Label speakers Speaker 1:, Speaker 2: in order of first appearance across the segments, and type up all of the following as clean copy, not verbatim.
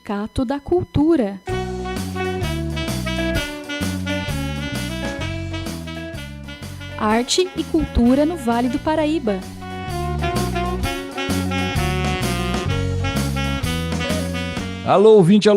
Speaker 1: Sindicato da Cultura. Arte e cultura no Vale do Paraíba.
Speaker 2: Alô, ouvinte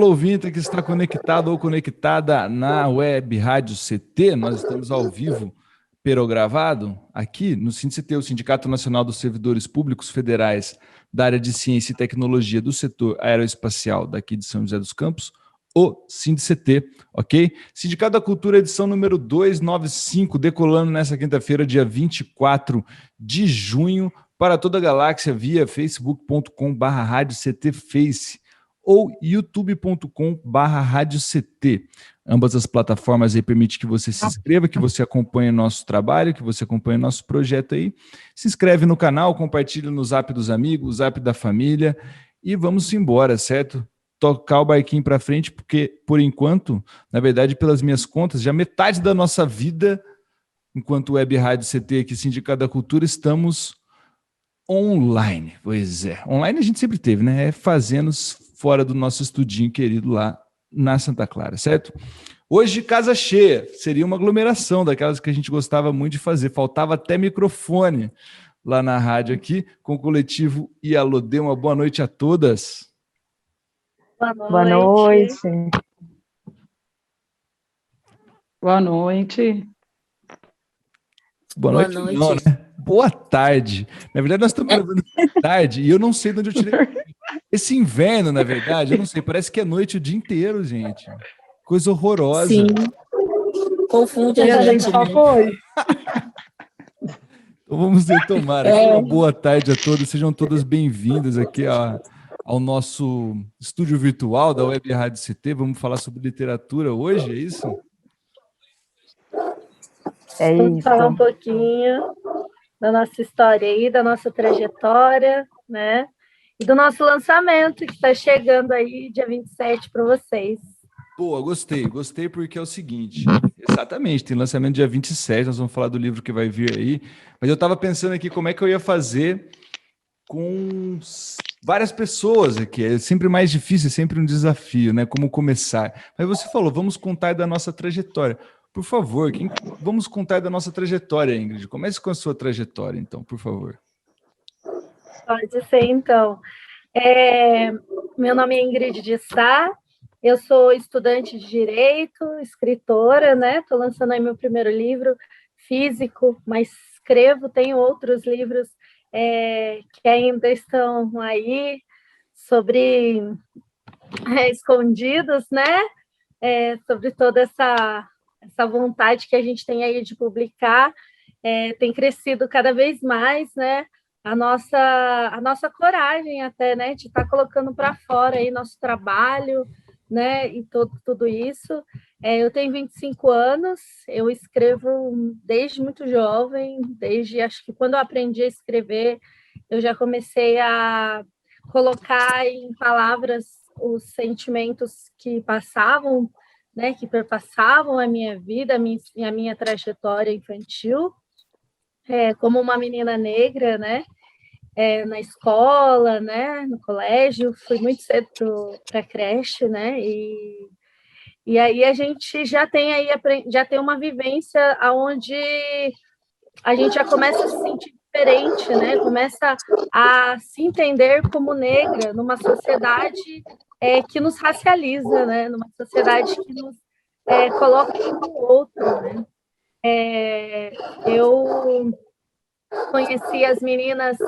Speaker 2: que está conectado ou conectada na Web Rádio CT. Nós estamos ao vivo, pero gravado, aqui no SINDCT, o Sindicato Nacional dos Servidores Públicos Federais da área de Ciência e Tecnologia do setor aeroespacial daqui de São José dos Campos, o SINDCT, ok? Sindicato da Cultura, edição número 295, decolando nessa quinta-feira, dia 24 de junho, para toda a galáxia via facebook.com/radioctface ou youtube.com/radiocT. Ambas as plataformas aí permitem que você se inscreva, que você acompanhe nosso trabalho, que você acompanhe nosso projeto aí. Se inscreve no canal, compartilha no Zap dos amigos, Zap da família e vamos embora, certo? Tocar o barquinho para frente, porque, por enquanto, na verdade, pelas minhas contas, já metade da nossa vida, enquanto Web Rádio CT aqui, Sindicato da Cultura, estamos online. Pois é, online a gente sempre teve, né? É fazendo fora do nosso estudinho querido lá na Santa Clara, certo? Hoje, casa cheia, seria uma aglomeração daquelas que a gente gostava muito de fazer, faltava até microfone lá na rádio aqui, com o coletivo Ialodê. Uma boa noite a todas.
Speaker 3: Boa noite.
Speaker 4: Boa noite.
Speaker 2: Boa noite. Não, né? Boa tarde. Na verdade, nós estamos gravando tarde e eu não sei de onde eu tirei. Esse inverno, na verdade, eu não sei, parece que é noite o dia inteiro, gente. Coisa horrorosa.
Speaker 3: Sim. Confunde a gente, né?
Speaker 4: Foi.
Speaker 2: Então vamos retomar aqui. Uma boa tarde a todos, sejam todas bem-vindas aqui ao nosso estúdio virtual da Web Rádio CT. Vamos falar sobre literatura hoje, é isso?
Speaker 3: Vamos falar um pouquinho da nossa história aí, da nossa trajetória, né? E do nosso lançamento, que está chegando aí dia 27 para vocês.
Speaker 2: Boa, gostei porque é o seguinte, exatamente, tem lançamento dia 27, nós vamos falar do livro que vai vir aí, mas eu estava pensando aqui como é que eu ia fazer com várias pessoas aqui, é sempre mais difícil, é sempre um desafio, né, como começar. Mas você falou, vamos contar da nossa trajetória. Por favor, vamos contar da nossa trajetória, Ingrid. Comece com a sua trajetória, então, por favor.
Speaker 3: Pode ser, então. Meu nome é Ingrid de Sá, eu sou estudante de Direito, escritora, né? Estou lançando aí meu primeiro livro físico, mas escrevo, tenho outros livros que ainda estão aí escondidos, né? Sobre toda essa vontade que a gente tem aí de publicar, tem crescido cada vez mais, né? A nossa coragem até, né? De estar colocando para fora aí nosso trabalho, né? E tudo isso. Eu tenho 25 anos, eu escrevo desde muito jovem, desde acho que quando eu aprendi a escrever, eu já comecei a colocar em palavras os sentimentos que passavam, né, que perpassavam a minha vida, a minha trajetória infantil, como uma menina negra, né, na escola, né, no colégio, fui muito cedo para a creche, né, e aí a gente já tem uma vivência onde a gente já começa a se sentir diferente, né, começa a se entender como negra numa sociedade que nos racializa, né? Numa sociedade que nos coloca um no outro, né? Eu conheci as meninas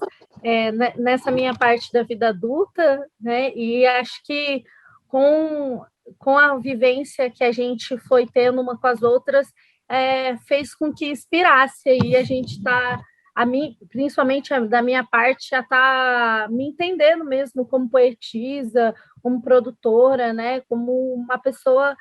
Speaker 3: nessa minha parte da vida adulta, né? E acho que com a vivência que a gente foi tendo uma com as outras, fez com que inspirasse aí a gente principalmente da minha parte, já está me entendendo mesmo como poetisa, como produtora, né? Como uma pessoa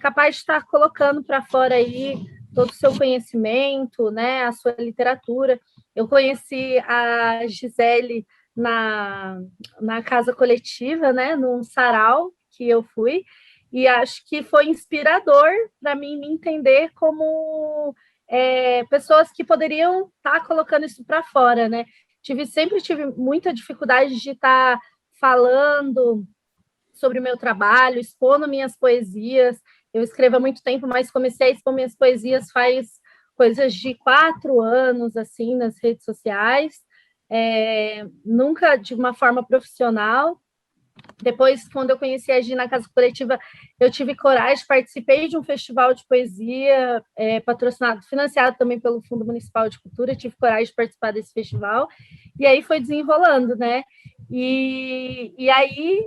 Speaker 3: capaz de estar colocando para fora aí todo o seu conhecimento, né? A sua literatura. Eu conheci a Gisele na casa coletiva, né? Num sarau que eu fui, e acho que foi inspirador para mim me entender como pessoas que poderiam estar colocando isso para fora, né? Sempre tive muita dificuldade de estar falando sobre o meu trabalho, expondo minhas poesias. Eu escrevo há muito tempo, mas comecei a expor minhas poesias faz coisas de 4 anos, assim, nas redes sociais, nunca de uma forma profissional. Depois, quando eu conheci a Gi na Casa Coletiva, eu tive coragem, participei de um festival de poesia patrocinado, financiado também pelo Fundo Municipal de Cultura, tive coragem de participar desse festival, e aí foi desenrolando, né? E aí,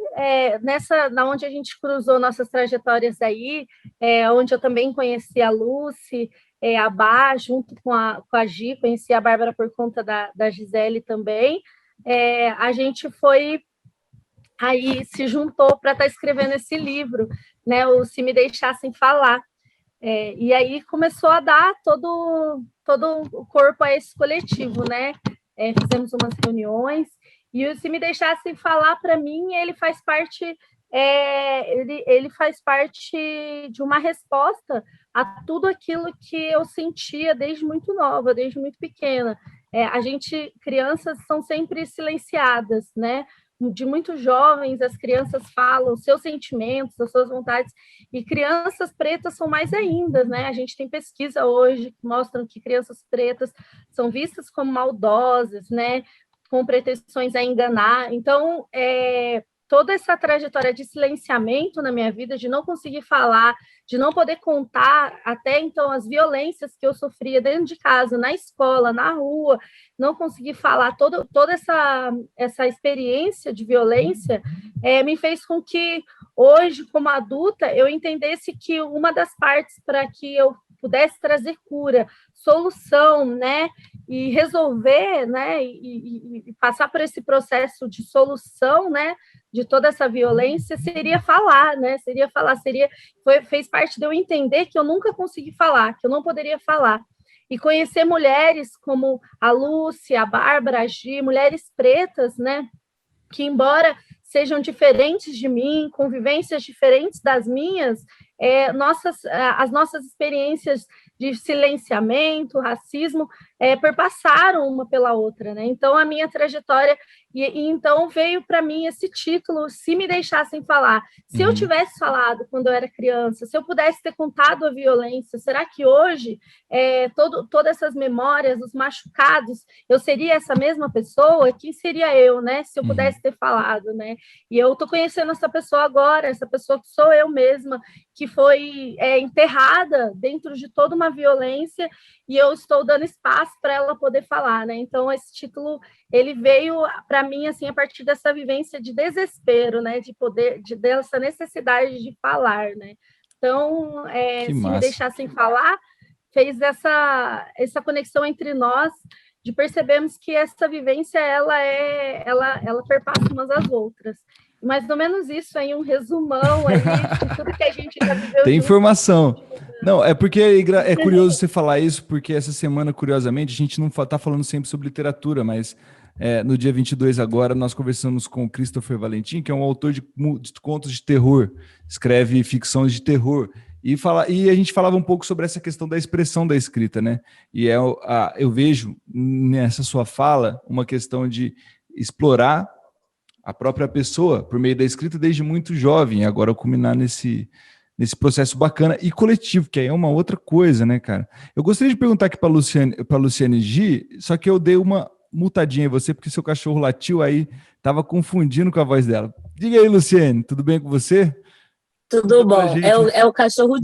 Speaker 3: na onde a gente cruzou nossas trajetórias aí, onde eu também conheci a Lucy, a Bá, junto com a Gi, conheci a Bárbara por conta da Gisele também, a gente foi aí se juntou para estar escrevendo esse livro, né, o Se Me Deixassem Falar. E aí começou a dar todo o corpo a esse coletivo, né? Fizemos umas reuniões, e o Se Me Deixassem Falar, para mim, ele faz parte de uma resposta a tudo aquilo que eu sentia desde muito nova, desde muito pequena. Crianças são sempre silenciadas, né? De muito jovens, as crianças falam os seus sentimentos, as suas vontades, e crianças pretas são mais ainda, né? A gente tem pesquisa hoje que mostram que crianças pretas são vistas como maldosas, né? Com pretensões a enganar. Então, toda essa trajetória de silenciamento na minha vida, de não conseguir falar, de não poder contar até então as violências que eu sofria dentro de casa, na escola, na rua, não conseguir falar toda essa experiência de violência, me fez com que hoje, como adulta, eu entendesse que uma das partes para que eu pudesse trazer cura, solução, né, e resolver, né, e passar por esse processo de solução, né, de toda essa violência, seria falar, né, fez parte de eu entender que eu nunca consegui falar, que eu não poderia falar, e conhecer mulheres como a Lúcia, a Bárbara, a Gi, mulheres pretas, né, que embora sejam diferentes de mim, convivências diferentes das minhas, as nossas experiências de silenciamento, racismo, perpassaram uma pela outra, né? Então, a minha trajetória, então veio para mim esse título, Se Me Deixassem Falar. Se eu tivesse falado quando eu era criança, se eu pudesse ter contado a violência, será que hoje, todas essas memórias, os machucados, eu seria essa mesma pessoa? Quem seria eu, né? Se eu pudesse ter falado, né? E eu estou conhecendo essa pessoa agora, essa pessoa que sou eu mesma, que foi enterrada dentro de toda uma violência, e eu estou dando espaço para ela poder falar, né? Então, esse título, ele veio para mim, assim, a partir dessa vivência de desespero, né? Dessa necessidade de falar, né? Então, se me deixassem falar, fez essa conexão entre nós, de percebermos que essa vivência, ela perpassa umas às outras. Mais ou menos isso aí, um resumão aí de tudo que a gente já viveu.
Speaker 2: Tem informação. Não, é porque é curioso você falar isso, porque essa semana, curiosamente, a gente não está falando sempre sobre literatura, mas no dia 22 agora, nós conversamos com o Christopher Valentim, que é um autor de contos de terror, escreve ficções de terror, e a gente falava um pouco sobre essa questão da expressão da escrita, né? E eu vejo nessa sua fala uma questão de explorar a própria pessoa por meio da escrita desde muito jovem, agora culminar nesse processo bacana e coletivo, que aí é uma outra coisa, né, cara? Eu gostaria de perguntar aqui para Luciane Gi, só que eu dei uma multadinha em você, porque seu cachorro latiu aí, tava confundindo com a voz dela. Diga aí, Luciane, tudo bem com você?
Speaker 5: Tudo bom. É o cachorro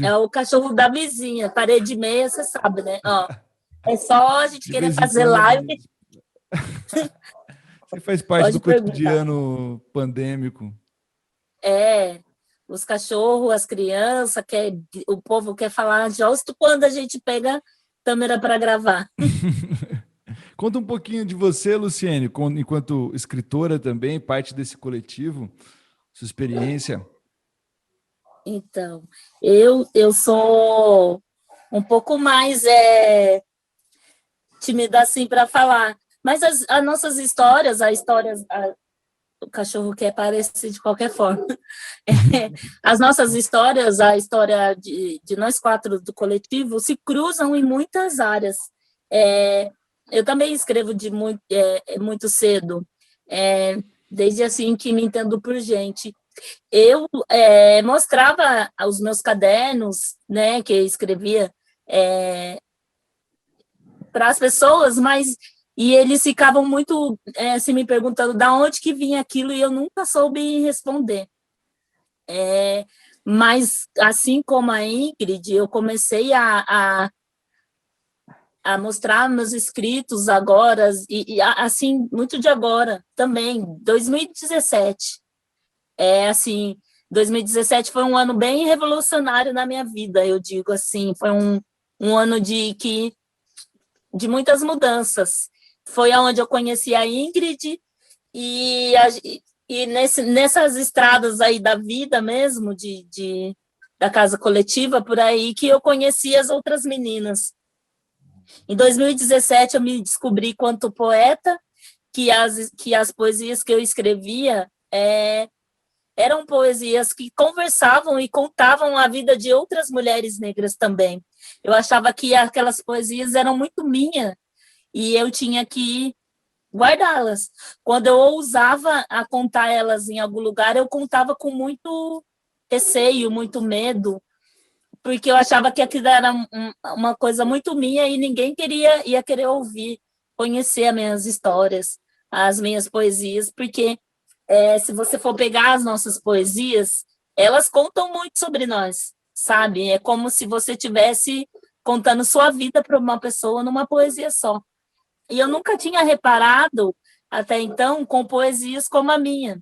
Speaker 5: é o cachorro da vizinha, parede meia, você sabe, né? Ó, é só a gente querer fazer live.
Speaker 2: Você faz parte do cotidiano pandêmico.
Speaker 5: Os cachorros, as crianças, o povo quer falar justo quando a gente pega câmera para gravar.
Speaker 2: Conta um pouquinho de você, Luciane, enquanto escritora também, parte desse coletivo, sua experiência.
Speaker 5: Então, eu sou um pouco mais tímida assim para falar, mas as nossas histórias, o cachorro quer aparecer de qualquer forma. As nossas histórias, a história de nós quatro do coletivo, se cruzam em muitas áreas. Eu também escrevo muito cedo, desde assim que me entendo por gente. eu mostrava os meus cadernos, né, que eu escrevia para as pessoas, e eles ficavam muito assim, me perguntando da onde que vinha aquilo, e eu nunca soube responder. Mas, assim como a Ingrid, eu comecei a mostrar meus escritos agora, assim, muito de agora também, 2017. Assim, 2017 foi um ano bem revolucionário na minha vida, eu digo assim, foi um ano de muitas mudanças. Foi onde eu conheci a Ingrid e nessas estradas aí da vida mesmo, da casa coletiva, por aí, que eu conheci as outras meninas. Em 2017, eu me descobri quanto poeta, que as poesias que eu escrevia eram poesias que conversavam e contavam a vida de outras mulheres negras também. Eu achava que aquelas poesias eram muito minhas e eu tinha que guardá-las. Quando eu ousava a contar elas em algum lugar, eu contava com muito receio, muito medo, porque eu achava que aquilo era uma coisa muito minha e ninguém ia querer ouvir, conhecer as minhas histórias, as minhas poesias, porque se você for pegar as nossas poesias, elas contam muito sobre nós, sabe? É como se você estivesse contando sua vida para uma pessoa numa poesia só. E eu nunca tinha reparado, até então, com poesias como a minha,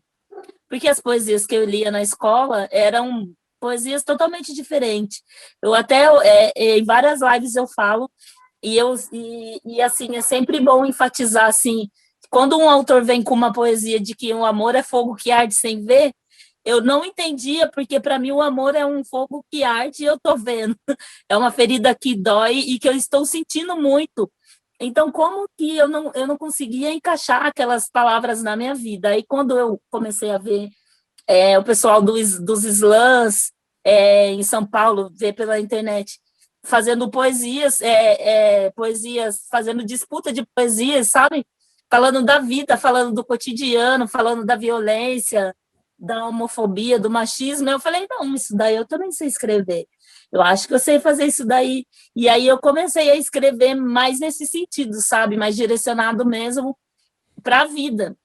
Speaker 5: porque as poesias que eu lia na escola eram poesias totalmente diferentes. Eu até, em várias lives eu falo, e assim, é sempre bom enfatizar, assim, quando um autor vem com uma poesia de que um amor é fogo que arde sem ver, eu não entendia, porque para mim o amor é um fogo que arde e eu estou vendo. É uma ferida que dói e que eu estou sentindo muito. Então, como que eu não conseguia encaixar aquelas palavras na minha vida? Aí, quando eu comecei a ver o pessoal dos slams em São Paulo, ver pela internet, fazendo poesias, fazendo disputa de poesias, sabe? Falando da vida, falando do cotidiano, falando da violência, da homofobia, do machismo. Eu falei, não, isso daí eu também sei escrever. Eu acho que eu sei fazer isso daí. E aí eu comecei a escrever mais nesse sentido, sabe? Mais direcionado mesmo para a vida.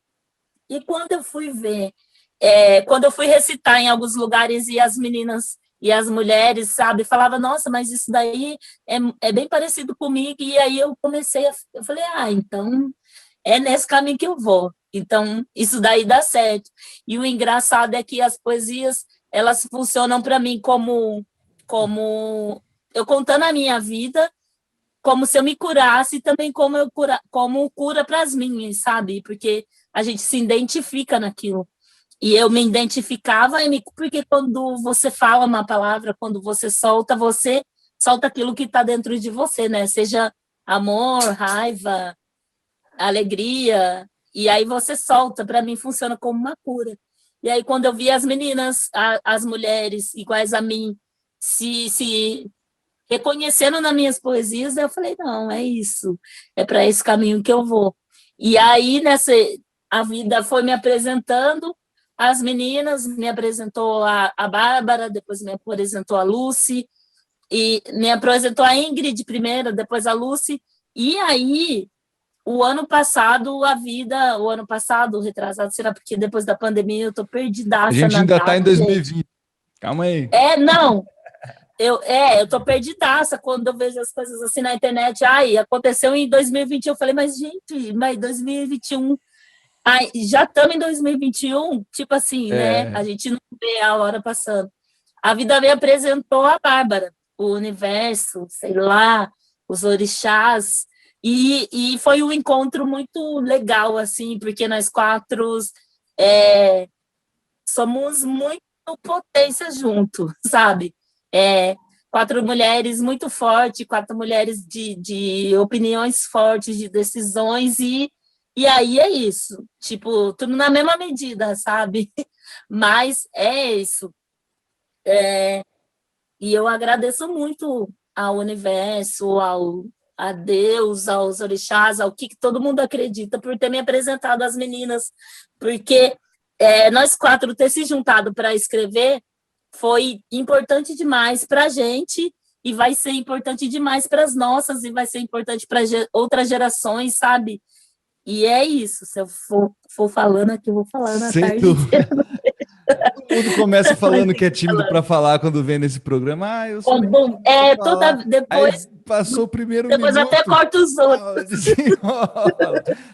Speaker 5: E quando eu fui ver, quando eu fui recitar em alguns lugares e as meninas e as mulheres, sabe, falava, nossa, mas isso daí é bem parecido comigo. E aí eu eu falei, então é nesse caminho que eu vou. Então, isso daí dá certo. E o engraçado é que as poesias, elas funcionam para mim como eu contando a minha vida, como se eu me curasse, e também como cura para as minhas, sabe? Porque a gente se identifica naquilo. E eu me identificava, porque quando você fala uma palavra, quando você solta aquilo que está dentro de você, né? Seja amor, raiva, alegria, e aí você solta. Para mim funciona como uma cura. E aí quando eu vi as meninas, as mulheres iguais a mim, se reconhecendo nas minhas poesias, eu falei, não, é isso, é para esse caminho que eu vou. E aí a vida foi me apresentando as meninas, me apresentou a Bárbara, depois me apresentou a Lucy, e me apresentou a Ingrid primeiro, depois a Lucy, e aí o ano passado, retrasado, será porque depois da pandemia eu tô perdidaça.
Speaker 2: A gente ainda está em 2020.
Speaker 5: Gente.
Speaker 2: Calma aí.
Speaker 5: Não. Eu tô perdidaça quando eu vejo as coisas assim na internet. Aconteceu em 2021. Eu falei, mas, gente, 2021. Já estamos em 2021, tipo assim, né? A gente não vê a hora passando. A vida me apresentou a Bárbara, o universo, sei lá, os orixás. E foi um encontro muito legal, assim, porque nós quatro somos muito potência junto, sabe? Quatro mulheres muito fortes, quatro mulheres de opiniões fortes, de decisões, e aí é isso. Tipo, tudo na mesma medida, sabe? Mas é isso. E eu agradeço muito ao universo, a Deus, aos orixás, ao que todo mundo acredita, por ter me apresentado às meninas, porque nós 4 ter se juntado para escrever foi importante demais para a gente e vai ser importante demais para as nossas e vai ser importante para outras gerações, sabe? E é isso, se eu for falando aqui, eu vou falando a tarde inteira.
Speaker 2: Todo mundo começa falando que é tímido para falar quando vem nesse programa. Eu sou
Speaker 5: depois
Speaker 2: aí passou o primeiro
Speaker 5: depois
Speaker 2: minuto.
Speaker 5: até corta os outros.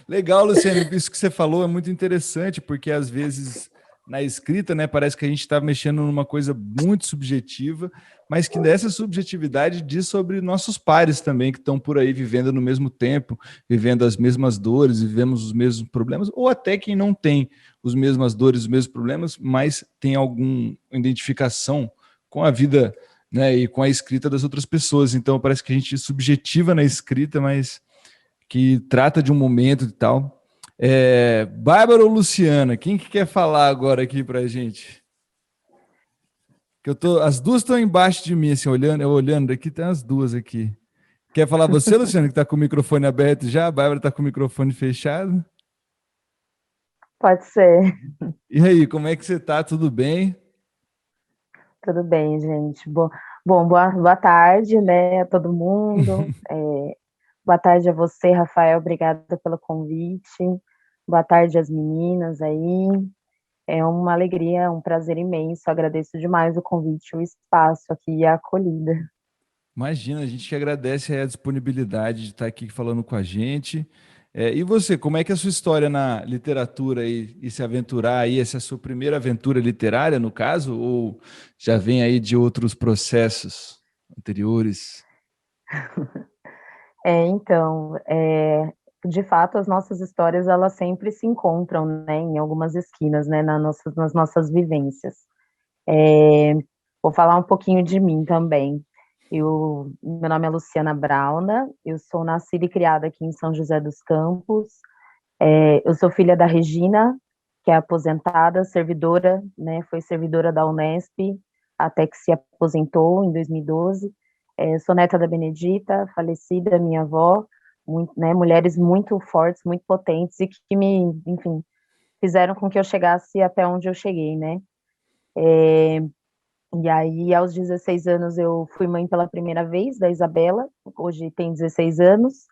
Speaker 2: Legal, Luciane, isso que você falou é muito interessante, porque às vezes na escrita, né, parece que a gente está mexendo numa coisa muito subjetiva, mas que dessa subjetividade diz sobre nossos pares também, que estão por aí vivendo no mesmo tempo, vivendo as mesmas dores, vivemos os mesmos problemas, ou até quem não tem as mesmas dores, os mesmos problemas, mas tem alguma identificação com a vida, né, e com a escrita das outras pessoas. Então parece que a gente subjetiva na escrita, mas que trata de um momento e tal. Bárbara ou Luciana, quem que quer falar agora aqui pra gente? Que as duas estão embaixo de mim, assim, olhando aqui, tem as duas aqui. Quer falar você, Luciana, que está com o microfone aberto já? A Bárbara está com o microfone fechado?
Speaker 4: Pode ser.
Speaker 2: E aí, como é que você está? Tudo bem?
Speaker 4: Tudo bem, gente. Bom, boa tarde, né, a todo mundo. Boa tarde a você, Rafael, obrigada pelo convite. Boa tarde às meninas aí. É uma alegria, um prazer imenso. Agradeço demais o convite, o espaço aqui e a acolhida.
Speaker 2: Imagina, a gente que agradece a disponibilidade de estar aqui falando com a gente. E você, como é que é a sua história na literatura e se aventurar aí? Essa é a sua primeira aventura literária, no caso, ou já vem aí de outros processos anteriores?
Speaker 4: Então, de fato, as nossas histórias, elas sempre se encontram, né, em algumas esquinas, né, nas nossas vivências. Vou falar um pouquinho de mim também. Meu nome é Luciana Brauna, eu sou nascida e criada aqui em São José dos Campos. Eu sou filha da Regina, que é aposentada, servidora, né, foi servidora da Unesp, até que se aposentou em 2012. Sou neta da Benedita, falecida, minha avó, né, mulheres muito fortes, muito potentes e que me, enfim, fizeram com que eu chegasse até onde eu cheguei, né. E aí, aos 16 anos, eu fui mãe pela primeira vez da Isabela, hoje tem 16 anos.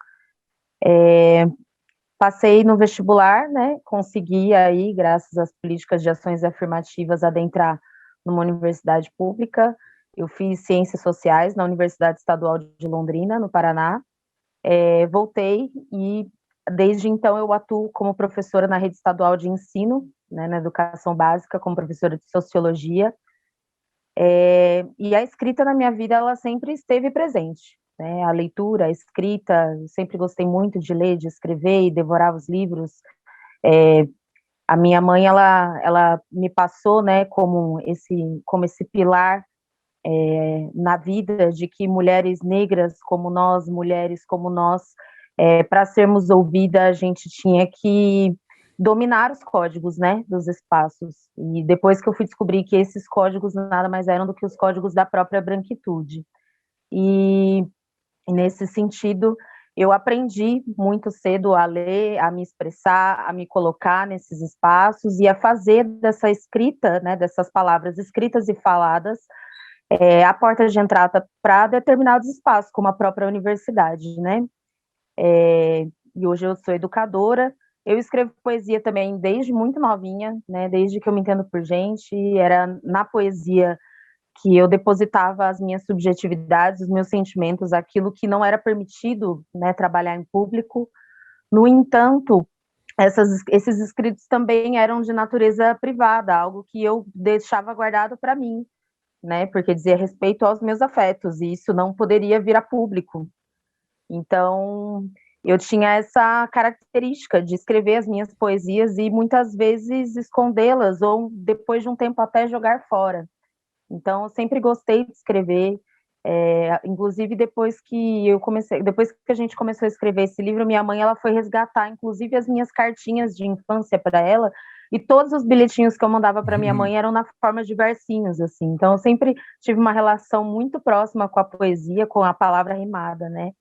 Speaker 4: Passei no vestibular, né, consegui aí, graças às políticas de ações afirmativas, adentrar numa universidade pública. Eu fiz Ciências Sociais na Universidade Estadual de Londrina, no Paraná. Voltei e, desde então, eu atuo como professora na rede estadual de ensino, né, na educação básica, como professora de Sociologia. E a escrita na minha vida, ela sempre esteve presente, né? A leitura, a escrita, eu sempre gostei muito de ler, de escrever e devorar os livros. A minha mãe, ela me passou, né, como esse pilar na vida, de que mulheres negras como nós, mulheres como nós, para sermos ouvidas, a gente tinha que dominar os códigos, né, dos espaços. E depois que eu fui descobrir que esses códigos nada mais eram do que os códigos da própria branquitude. E nesse sentido, eu aprendi muito cedo a ler, a me expressar, a me colocar nesses espaços e a fazer dessa escrita, né, dessas palavras escritas e faladas, a porta de entrada para determinados espaços, como a própria universidade, né? E hoje eu sou educadora. Eu escrevo poesia também desde muito novinha, né? Desde que eu me entendo por gente, era na poesia que eu depositava as minhas subjetividades, os meus sentimentos, aquilo que não era permitido, né, trabalhar em público. No entanto, esses escritos também eram de natureza privada, algo que eu deixava guardado para mim, né, porque dizia respeito aos meus afetos, e isso não poderia vir a público. Então, eu tinha essa característica de escrever as minhas poesias e muitas vezes escondê-las, ou depois de um tempo até jogar fora. Então, eu sempre gostei de escrever, inclusive depois que a gente começou a escrever esse livro, minha mãe, ela foi resgatar, inclusive, as minhas cartinhas de infância para ela, e todos os bilhetinhos que eu mandava para minha mãe eram na forma de versinhos, assim. Então, eu sempre tive uma relação muito próxima com a poesia, com a palavra rimada, né?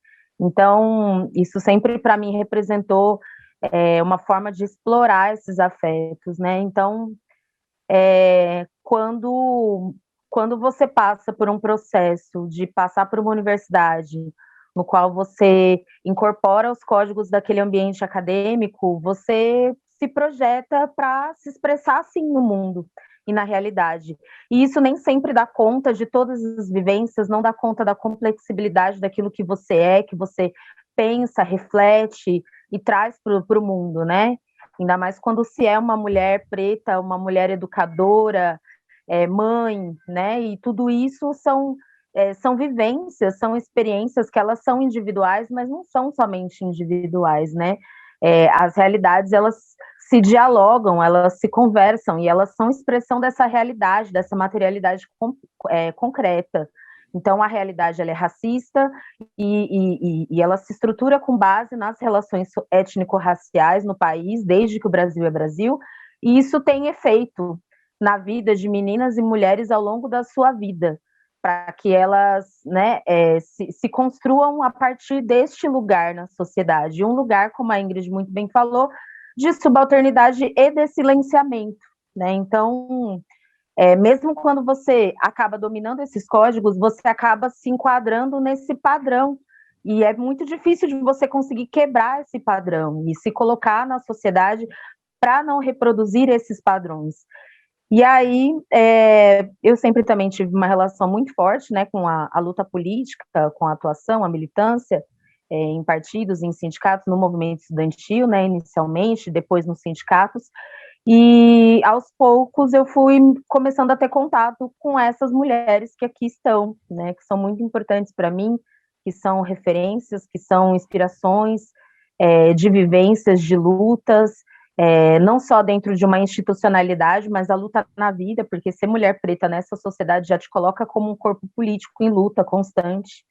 Speaker 4: Então, isso sempre para mim representou uma forma de explorar esses afetos, né? Então, quando você passa por um processo de passar por uma universidade, no qual você incorpora os códigos daquele ambiente acadêmico, você se projeta para se expressar assim no mundo e na realidade. E isso nem sempre dá conta de todas as vivências, não dá conta da complexibilidade daquilo que você pensa, reflete e traz para o mundo, né? Ainda mais quando se é uma mulher preta, uma mulher educadora, mãe, né? E tudo isso são vivências, são experiências que elas são individuais, mas não são somente individuais, né? As realidades, elas se dialogam, elas se conversam, e elas são expressão dessa realidade, dessa materialidade concreta. Então, a realidade ela é racista e ela se estrutura com base nas relações étnico-raciais no país, desde que o Brasil é Brasil, e isso tem efeito na vida de meninas e mulheres ao longo da sua vida, para que elas, né, se construam a partir deste lugar na sociedade, um lugar, como a Ingrid muito bem falou, de subalternidade e de silenciamento, né? Então, mesmo quando você acaba dominando esses códigos, você acaba se enquadrando nesse padrão, e é muito difícil de você conseguir quebrar esse padrão e se colocar na sociedade para não reproduzir esses padrões. E aí, eu sempre também tive uma relação muito forte, né, com a luta política, com a atuação, a militância, em partidos, em sindicatos, no movimento estudantil, né, inicialmente, depois nos sindicatos, e aos poucos eu fui começando a ter contato com essas mulheres que aqui estão, né, que são muito importantes para mim, que são referências, que são inspirações de vivências, de lutas, não só dentro de uma institucionalidade, mas a luta na vida, porque ser mulher preta nessa sociedade já te coloca como um corpo político em luta constante.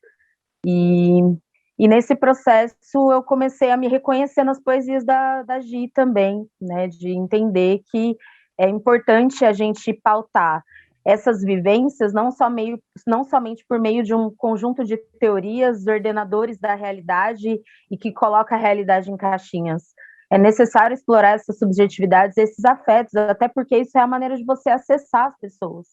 Speaker 4: E nesse processo eu comecei a me reconhecer nas poesias da Gi também, né, de entender que é importante a gente pautar essas vivências não somente por meio de um conjunto de teorias ordenadores da realidade e que coloca a realidade em caixinhas. É necessário explorar essas subjetividades, esses afetos, até porque isso é a maneira de você acessar as pessoas,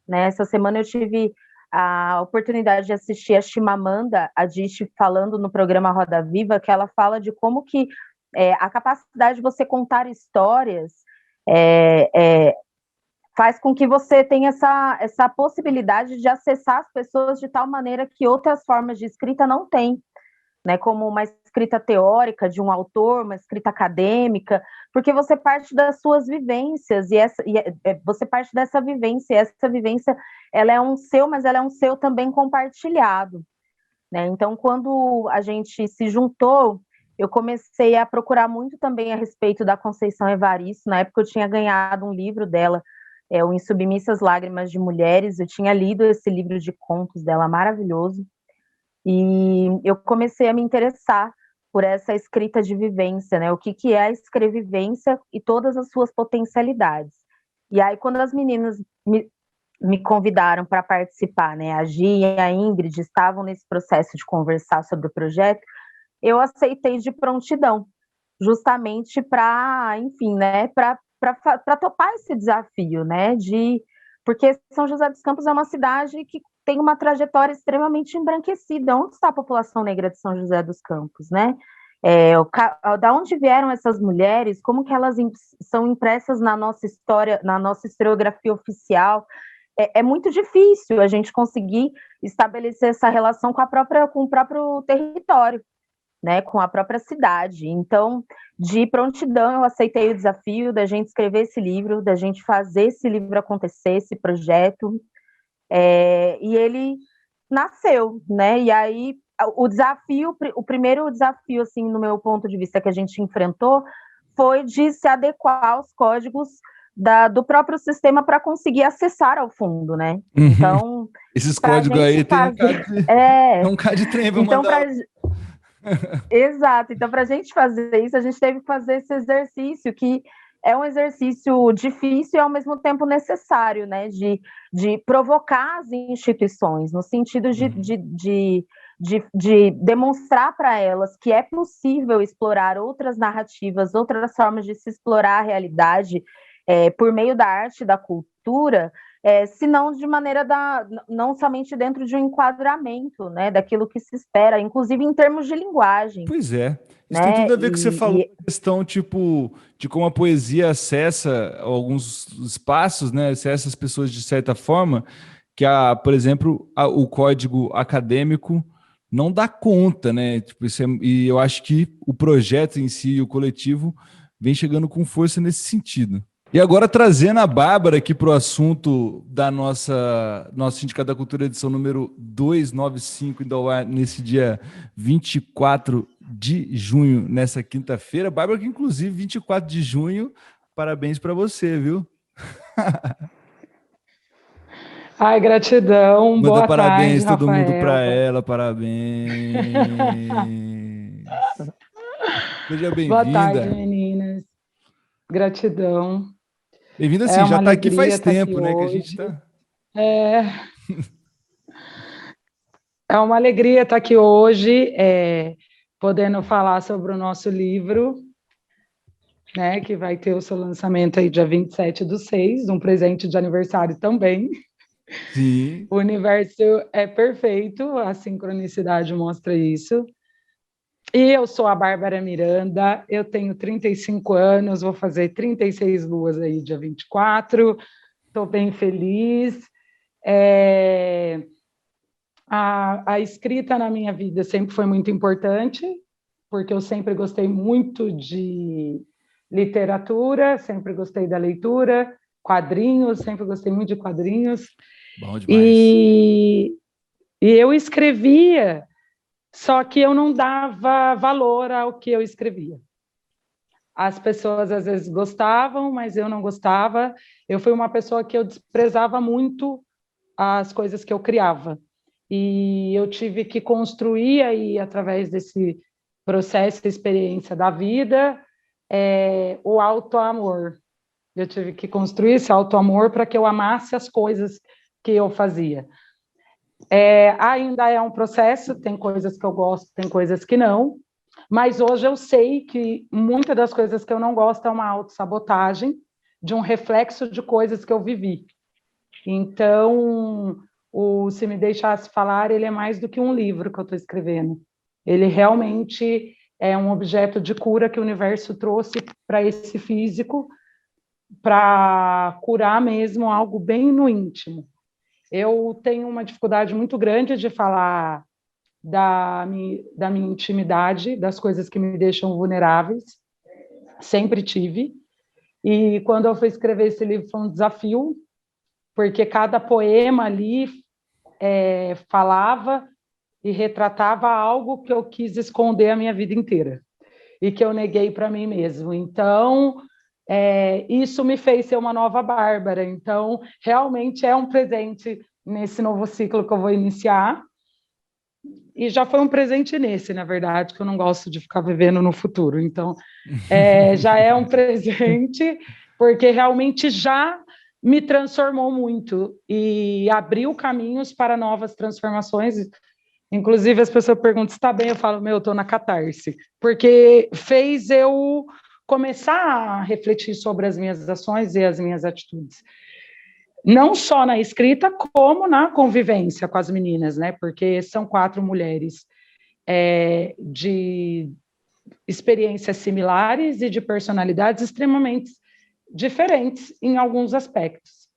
Speaker 4: né? Essa semana eu tive a oportunidade de assistir a Chimamanda Adichie falando no programa Roda Viva, que ela fala de como que a capacidade de você contar histórias faz com que você tenha essa possibilidade de acessar as pessoas de tal maneira que outras formas de escrita não têm, né, como uma escrita teórica de um autor, uma escrita acadêmica, porque você parte das suas vivências, você parte dessa vivência, e essa vivência ela é um seu, mas ela é um seu também compartilhado, né? Então, quando a gente se juntou, eu comecei a procurar muito também a respeito da Conceição Evaristo. Na época eu tinha ganhado um livro dela, o Em Submissas Lágrimas de Mulheres, eu tinha lido esse livro de contos dela, maravilhoso, e eu comecei a me interessar por essa escrita de vivência, né? O que é a escrevivência e todas as suas potencialidades. E aí, quando as meninas me convidaram para participar, né? A Gi e a Ingrid estavam nesse processo de conversar sobre o projeto, eu aceitei de prontidão, justamente para, enfim, né? Para topar esse desafio, né? Porque São José dos Campos é uma cidade que tem uma trajetória extremamente embranquecida. Onde está a população negra de São José dos Campos, né? Da onde vieram essas mulheres? Como que elas são impressas na nossa história, na nossa historiografia oficial? É muito difícil a gente conseguir estabelecer essa relação com o próprio território, né? Com a própria cidade. Então, de prontidão, eu aceitei o desafio da gente escrever esse livro, da gente fazer esse livro acontecer, esse projeto. E ele nasceu, né? E aí o primeiro desafio, assim, no meu ponto de vista, que a gente enfrentou foi de se adequar aos códigos do próprio sistema para conseguir acessar ao fundo, né? Então,
Speaker 2: esses códigos aí tem um cara de trem, vamos mandar.
Speaker 4: Exato. Então, para a gente fazer isso, a gente teve que fazer esse exercício que é um exercício difícil e, ao mesmo tempo, necessário, né? De provocar as instituições, no sentido de de demonstrar para elas que é possível explorar outras narrativas, outras formas de se explorar a realidade por meio da arte e da cultura, se não de maneira não somente dentro de um enquadramento, né, daquilo que se espera, inclusive em termos de linguagem.
Speaker 2: Pois é. Isso
Speaker 4: né?
Speaker 2: tem tudo a ver com o que você falou, a questão tipo, de como a poesia acessa alguns espaços, né? Acessa as pessoas de certa forma, que, por exemplo, o código acadêmico não dá conta, né? Tipo, e eu acho que o projeto em si, o coletivo, vem chegando com força nesse sentido. E agora trazendo a Bárbara aqui para o assunto da nosso Sindicato da Cultura, edição número 295, indo ao ar nesse dia 24 de junho, nessa quinta-feira. Bárbara, que inclusive 24 de junho, parabéns para você, viu?
Speaker 6: Ai, gratidão.
Speaker 2: Manda
Speaker 6: Boa
Speaker 2: parabéns
Speaker 6: tarde,
Speaker 2: todo mundo para
Speaker 6: Rafael.
Speaker 2: ela, parabéns. Seja
Speaker 6: Boa tarde,
Speaker 2: bem-vinda.
Speaker 6: meninas. Gratidão.
Speaker 2: Bem-vinda, assim, já está aqui faz tempo, né?
Speaker 6: Hoje.
Speaker 2: Que a gente está.
Speaker 6: É uma alegria estar aqui hoje, podendo falar sobre o nosso livro, né? Que vai ter o seu lançamento aí dia 27/6, um presente de aniversário também.
Speaker 2: Sim.
Speaker 6: O universo é perfeito, a sincronicidade mostra isso. E eu sou a Bárbara Miranda, eu tenho 35 anos, vou fazer 36 luas aí dia 24, estou bem feliz. A escrita na minha vida sempre foi muito importante, porque eu sempre gostei muito de literatura, sempre gostei da leitura, quadrinhos, sempre gostei muito de quadrinhos.
Speaker 2: Bom demais.
Speaker 6: E eu escrevia, só que eu não dava valor ao que eu escrevia. As pessoas às vezes gostavam, mas eu não gostava. Eu fui uma pessoa que eu desprezava muito as coisas que eu criava. E eu tive que construir aí, através desse processo, experiência da vida, o auto-amor. Eu tive que construir esse auto-amor para que eu amasse as coisas que eu fazia. Ainda é um processo, tem coisas que eu gosto, tem coisas que não, mas hoje eu sei que muitas das coisas que eu não gosto é uma autossabotagem de um reflexo de coisas que eu vivi. Então, Se Me Deixasse Falar, ele é mais do que um livro que eu estou escrevendo. Ele realmente é um objeto de cura que o universo trouxe para esse físico, para curar mesmo algo bem no íntimo. Eu tenho uma dificuldade muito grande de falar da minha intimidade, das coisas que me deixam vulneráveis, sempre tive. E quando eu fui escrever esse livro foi um desafio, porque cada poema ali falava e retratava algo que eu quis esconder a minha vida inteira e que eu neguei para mim mesmo. Então, isso me fez ser uma nova Bárbara. Então, realmente é um presente nesse novo ciclo que eu vou iniciar. E já foi um presente nesse, na verdade, que eu não gosto de ficar vivendo no futuro. Então, já é um presente, porque realmente já me transformou muito e abriu caminhos para novas transformações. Inclusive, as pessoas perguntam se está bem, eu falo, eu estou na catarse, porque fez eu começar a refletir sobre as minhas ações e as minhas atitudes. Não só na escrita, como na convivência com as meninas, né? Porque são 4 mulheres de experiências similares e de personalidades extremamente diferentes em alguns aspectos.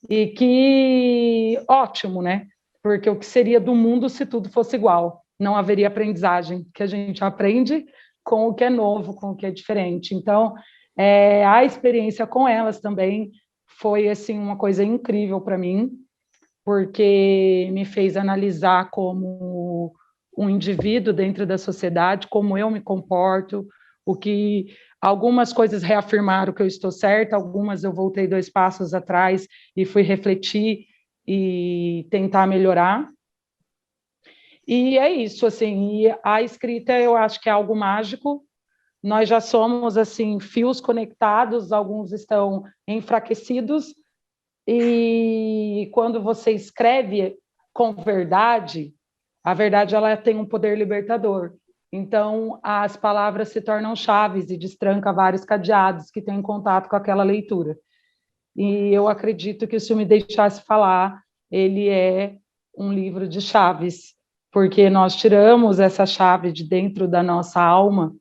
Speaker 6: E que ótimo, né? Porque o que seria do mundo se tudo fosse igual? Não haveria aprendizagem, que a gente aprende com o que é novo, com o que é diferente. Então, a experiência com elas também foi assim uma coisa incrível para mim, porque me fez analisar como um indivíduo dentro da sociedade, como eu me comporto, algumas coisas reafirmaram que eu estou certa, algumas eu voltei 2 passos atrás e fui refletir e tentar melhorar. E é isso, assim, e a escrita eu acho que é algo mágico. Nós já somos assim fios conectados, alguns estão enfraquecidos, e quando você escreve com verdade, A verdade, ela tem um poder libertador. Então, as palavras se tornam chaves e destranca vários cadeados que têm contato com aquela leitura. E eu acredito que o Se Me Deixasse Falar, ele é um livro de chaves, porque nós tiramos essa chave de dentro da nossa alma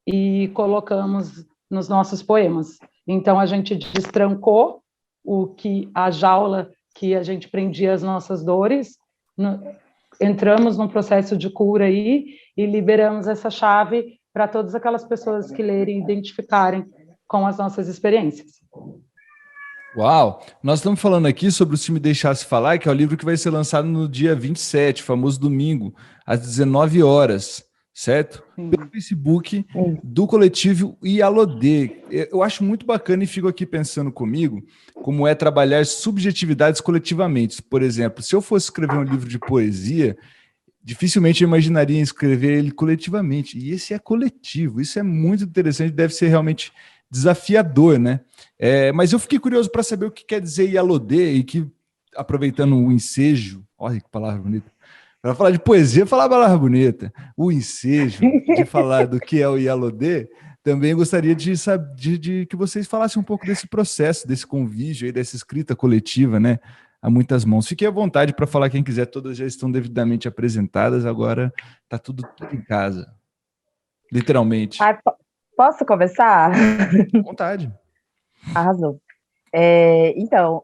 Speaker 6: e colocamos nos nossos poemas. Então, a gente destrancou a jaula que a gente prendia as nossas dores, entramos num processo de cura aí e liberamos essa chave para todas aquelas pessoas que lerem e identificarem com as nossas experiências.
Speaker 2: Uau! Nós estamos falando aqui sobre o Se Me Deixasse Falar, que é o livro que vai ser lançado no dia 27, famoso domingo, às 19 horas, certo?
Speaker 6: Sim.
Speaker 2: Pelo Facebook do coletivo Ialodê. Eu acho muito bacana e fico aqui pensando comigo como é trabalhar subjetividades coletivamente. Por exemplo, se eu fosse escrever um livro de poesia, dificilmente eu imaginaria escrever ele coletivamente. E esse é coletivo, isso é muito interessante, deve ser realmente desafiador, né? Mas eu fiquei curioso para saber o que quer dizer Ialodê e que, aproveitando o ensejo, olha que palavra bonita, para falar de poesia, falar palavra bonita, o ensejo de falar do que é o Ialodê, também gostaria de que vocês falassem um pouco desse processo, desse convívio, aí, dessa escrita coletiva, né? A muitas mãos. Fiquem à vontade para falar quem quiser, todas já estão devidamente apresentadas, agora está tudo em casa, literalmente.
Speaker 4: Posso começar?
Speaker 2: À vontade.
Speaker 4: Arrasou. Então,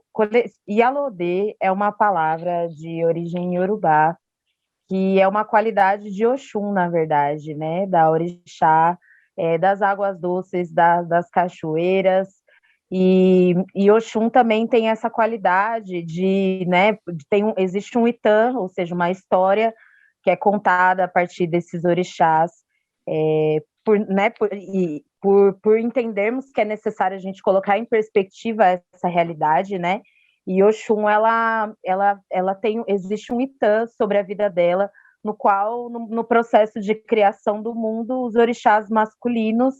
Speaker 4: Ialodê é uma palavra de origem iorubá, que é uma qualidade de Oxum, na verdade, né? Da orixá, das águas doces, das cachoeiras. E Oxum também tem essa qualidade de, né? Existe um Itã, ou seja, uma história que é contada a partir desses orixás, por entendermos que é necessário a gente colocar em perspectiva essa realidade, né? E Oxum, existe um Itã sobre a vida dela, no qual, no processo de criação do mundo, os orixás masculinos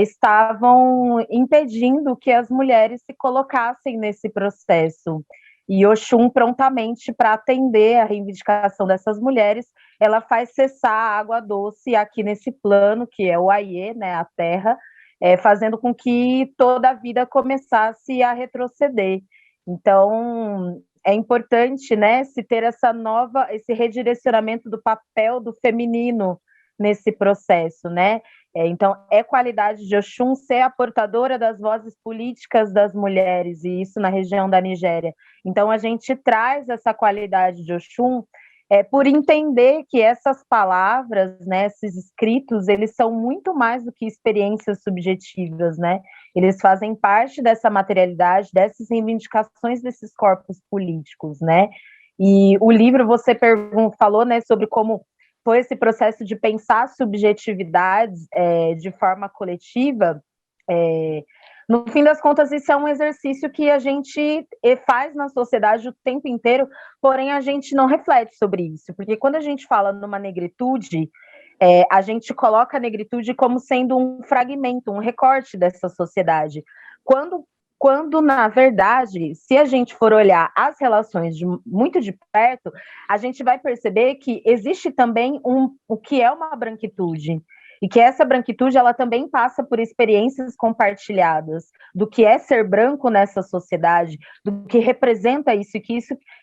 Speaker 4: estavam impedindo que as mulheres se colocassem nesse processo. E Oxum, prontamente, para atender a reivindicação dessas mulheres, ela faz cessar a água doce aqui nesse plano, que é o Aie, né, a terra, fazendo com que toda a vida começasse a retroceder. Então, é importante, né, se ter esse redirecionamento do papel do feminino nesse processo, né? Então, é qualidade de Oxum ser a portadora das vozes políticas das mulheres, e isso na região da Nigéria. Então, a gente traz essa qualidade de Oxum por entender que essas palavras, né, esses escritos, eles são muito mais do que experiências subjetivas, né? Eles fazem parte dessa materialidade, dessas reivindicações desses corpos políticos, né? E o livro, você falou, né, sobre como foi esse processo de pensar subjetividades de forma coletiva. No fim das contas, isso é um exercício que a gente faz na sociedade o tempo inteiro, porém a gente não reflete sobre isso, porque quando a gente fala numa negritude, a gente coloca a negritude como sendo um fragmento, um recorte dessa sociedade, quando, na verdade, se a gente for olhar as relações muito de perto, a gente vai perceber que existe também o que é uma branquitude, e que essa branquitude ela também passa por experiências compartilhadas do que é ser branco nessa sociedade, do que representa isso, e que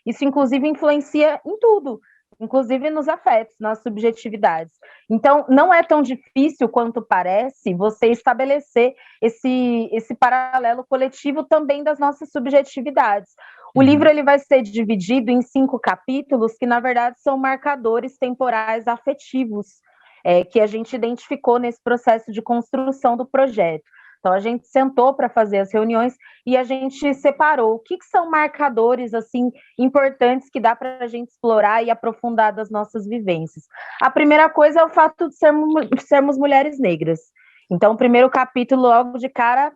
Speaker 4: isso inclusive influencia em tudo, inclusive nos afetos, nas subjetividades. Então, não é tão difícil quanto parece você estabelecer esse paralelo coletivo também das nossas subjetividades. O livro ele vai ser dividido em 5 capítulos que, na verdade, são marcadores temporais afetivos, que a gente identificou nesse processo de construção do projeto. Então, a gente sentou para fazer as reuniões e a gente separou o que são marcadores assim importantes que dá para a gente explorar e aprofundar das nossas vivências. A primeira coisa é o fato de sermos mulheres negras. Então, o primeiro capítulo, logo de cara,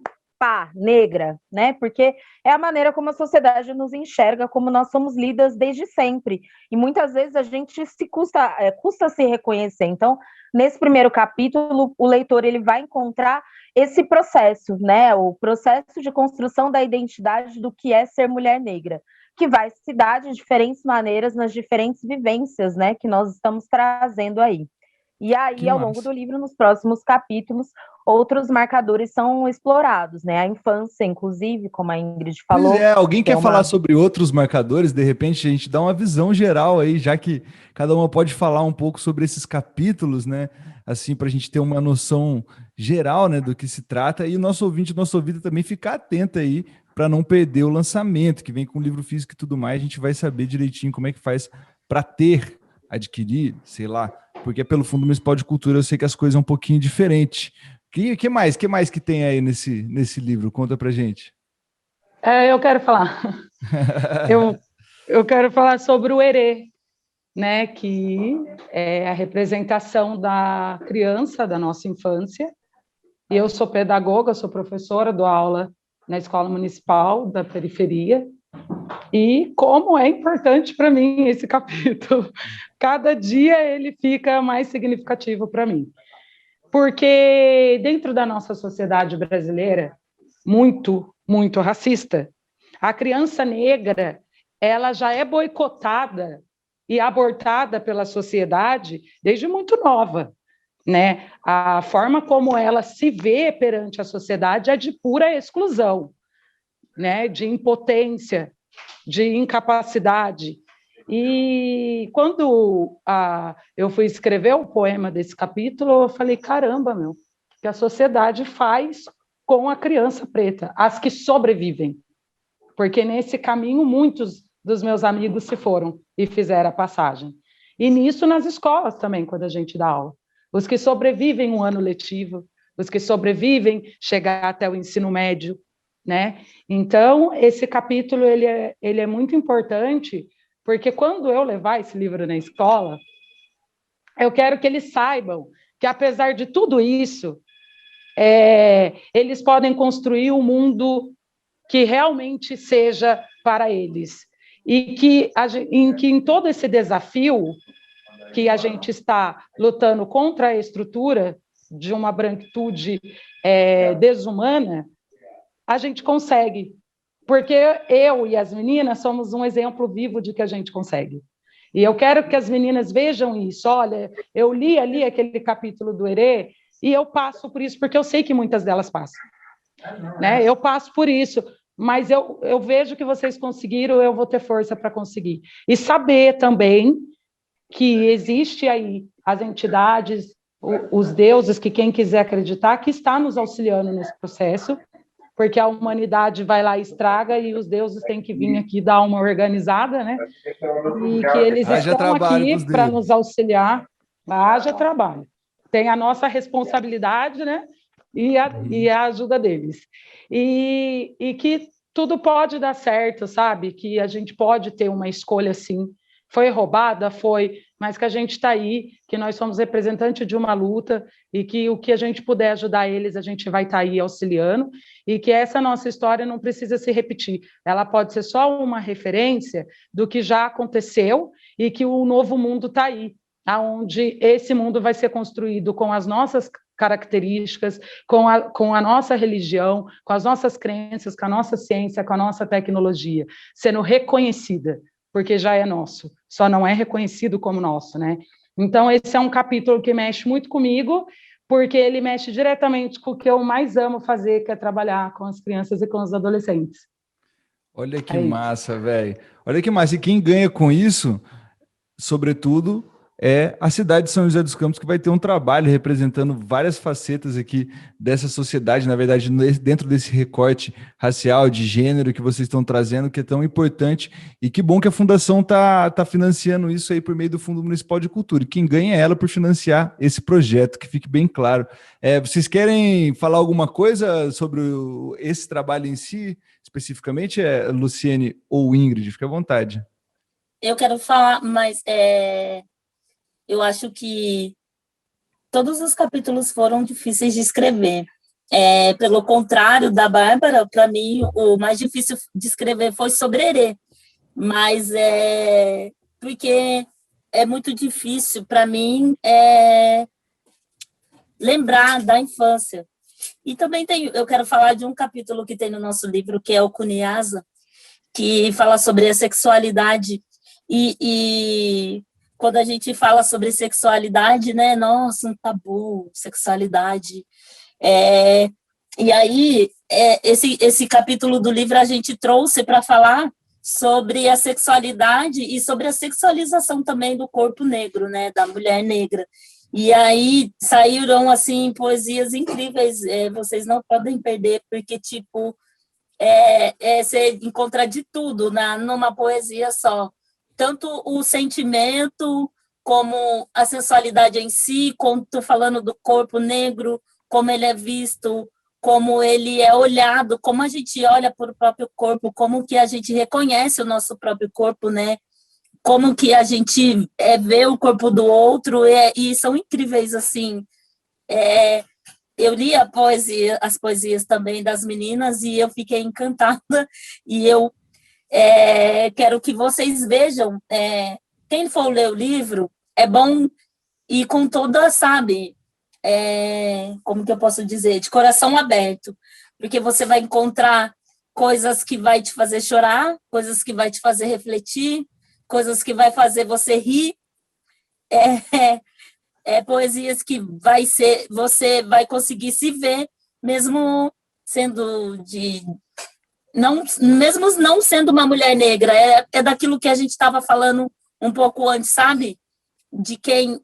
Speaker 4: negra, né? Porque é a maneira como a sociedade nos enxerga, como nós somos lidas desde sempre. E muitas vezes a gente custa se reconhecer. Então, nesse primeiro capítulo, o leitor ele vai encontrar esse processo, né? O processo de construção da identidade do que é ser mulher negra. que vai se dar de diferentes maneiras nas diferentes vivências, né, que nós estamos trazendo aí. E aí, ao longo do livro, nos próximos capítulos, outros marcadores são explorados, né? A infância, inclusive, como a Ingrid falou.
Speaker 2: Pois é, alguém quer falar sobre outros marcadores? De repente, a gente dá uma visão geral aí, já que cada uma pode falar um pouco sobre esses capítulos, né? Assim, para a gente ter uma noção geral, né, do que se trata. E o nosso ouvinte, nossa ouvida também ficar atenta aí para não perder o lançamento, que vem com livro físico e tudo mais. A gente vai saber direitinho como é que faz para adquirir, sei lá, porque pelo Fundo Municipal de Cultura eu sei que as coisas são um pouquinho diferentes. Que mais que tem aí nesse livro? Conta pra gente.
Speaker 6: Eu quero falar. eu quero falar sobre o Herê, né, que é a representação da criança, da nossa infância. E eu sou pedagoga, sou professora, dou aula na Escola Municipal da Periferia. E como é importante para mim esse capítulo. Cada dia ele fica mais significativo para mim. Porque dentro da nossa sociedade brasileira, muito, muito racista, a criança negra, ela já é boicotada e abortada pela sociedade desde muito nova, né? A forma como ela se vê perante a sociedade é de pura exclusão, né? De impotência, de incapacidade. E quando eu fui escrever o poema desse capítulo, eu falei, caramba, meu, que a sociedade faz com a criança preta, as que sobrevivem. Porque nesse caminho, muitos dos meus amigos se foram e fizeram a passagem. E nisso nas escolas também, quando a gente dá aula. Os que sobrevivem um ano letivo, os que sobrevivem chegar até o ensino médio, né? Então, esse capítulo ele é muito importante, porque quando eu levar esse livro na escola, eu quero que eles saibam que, apesar de tudo isso, eles podem construir um mundo que realmente seja para eles. E que em todo esse desafio que a gente está lutando contra a estrutura de uma branquitude desumana, a gente consegue, porque eu e as meninas somos um exemplo vivo de que a gente consegue. E eu quero que as meninas vejam isso. Olha, eu li ali aquele capítulo do Herê e eu passo por isso, porque eu sei que muitas delas passam. Né? Eu passo por isso, mas eu vejo que vocês conseguiram, eu vou ter força para conseguir. E saber também que existe aí as entidades, os deuses, que quem quiser acreditar, que está nos auxiliando nesse processo, porque a humanidade vai lá e estraga e os deuses têm que vir aqui dar uma organizada, né? E que eles estão aqui para nos auxiliar. Haja trabalho. Tem a nossa responsabilidade, né? E a ajuda deles. E que tudo pode dar certo, sabe? Que a gente pode ter uma escolha assim. Foi roubada? Foi, mas que a gente está aí, que nós somos representantes de uma luta e que o que a gente puder ajudar eles, a gente vai estar aí auxiliando, e que essa nossa história não precisa se repetir. Ela pode ser só uma referência do que já aconteceu e que o novo mundo está aí, onde esse mundo vai ser construído com as nossas características, com a nossa religião, com as nossas crenças, com a nossa ciência, com a nossa tecnologia, sendo reconhecida, porque já é nosso, só não é reconhecido como nosso, né? Então, esse é um capítulo que mexe muito comigo, porque ele mexe diretamente com o que eu mais amo fazer, que é trabalhar com as crianças e com os adolescentes.
Speaker 2: Olha que massa, velho. Olha que massa. E quem ganha com isso, sobretudo, é a cidade de São José dos Campos, que vai ter um trabalho representando várias facetas aqui dessa sociedade, na verdade, dentro desse recorte racial, de gênero que vocês estão trazendo, que é tão importante. E que bom que a Fundação tá financiando isso aí por meio do Fundo Municipal de Cultura. E quem ganha é ela por financiar esse projeto, que fique bem claro. Vocês querem falar alguma coisa sobre esse trabalho em si, especificamente, Luciene ou Ingrid? Fique à vontade.
Speaker 5: Eu quero falar, mas eu acho que todos os capítulos foram difíceis de escrever. Pelo contrário da Bárbara, para mim, o mais difícil de escrever foi sobre Herê. Mas porque é muito difícil para mim lembrar da infância. E também eu quero falar de um capítulo que tem no nosso livro, que é o Cuniasa, que fala sobre a sexualidade, e quando a gente fala sobre sexualidade, né, nossa, um tabu, sexualidade, e aí esse capítulo do livro a gente trouxe para falar sobre a sexualidade e sobre a sexualização também do corpo negro, né, da mulher negra. E aí saíram, assim, poesias incríveis, vocês não podem perder, porque, tipo, você encontra de tudo numa poesia só. Tanto o sentimento, como a sensualidade em si, como estou falando do corpo negro, como ele é visto, como ele é olhado, como a gente olha para o próprio corpo, como que a gente reconhece o nosso próprio corpo, né? Como que a gente vê o corpo do outro, e são incríveis, assim. Eu li as poesias também das meninas e eu fiquei encantada, e eu quero que vocês vejam, quem for ler o livro, é bom ir com toda, sabe, como que eu posso dizer, de coração aberto, porque você vai encontrar coisas que vai te fazer chorar, coisas que vai te fazer refletir, coisas que vai fazer você rir, poesias que você vai conseguir se ver, mesmo sendo mesmo não sendo uma mulher negra, daquilo que a gente estava falando um pouco antes, sabe? De quem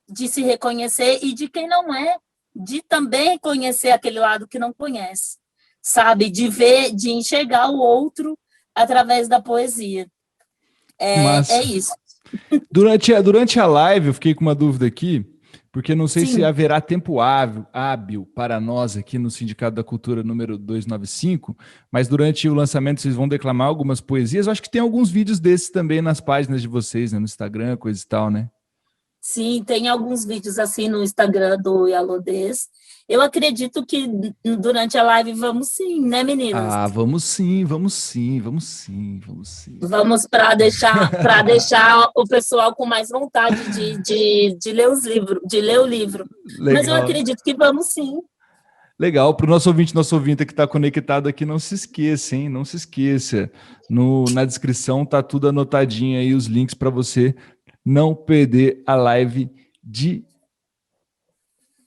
Speaker 5: de se reconhecer, e de quem não é, de também conhecer aquele lado que não conhece, sabe? De ver, de enxergar o outro através da poesia. É isso.
Speaker 2: Durante a live, eu fiquei com uma dúvida aqui, porque não sei
Speaker 5: Sim.
Speaker 2: se haverá tempo hábil para nós aqui no Sindicato da Cultura número 295, mas durante o lançamento vocês vão declamar algumas poesias. Eu acho que tem alguns vídeos desses também nas páginas de vocês, né, no Instagram, coisa e tal, né?
Speaker 5: Sim, tem alguns vídeos assim no Instagram do Yalodês. Eu acredito que durante a live vamos sim, né, meninas?
Speaker 2: Ah, vamos sim, vamos sim, vamos sim, vamos sim.
Speaker 5: Vamos para deixar o pessoal com mais vontade de ler os livros, de ler o livro.
Speaker 2: Legal.
Speaker 5: Mas eu acredito que vamos sim.
Speaker 2: Legal, para o nosso ouvinte que está conectado aqui, não se esqueça, hein? Não se esqueça. Na descrição tá tudo anotadinho aí, os links para você não perder a live de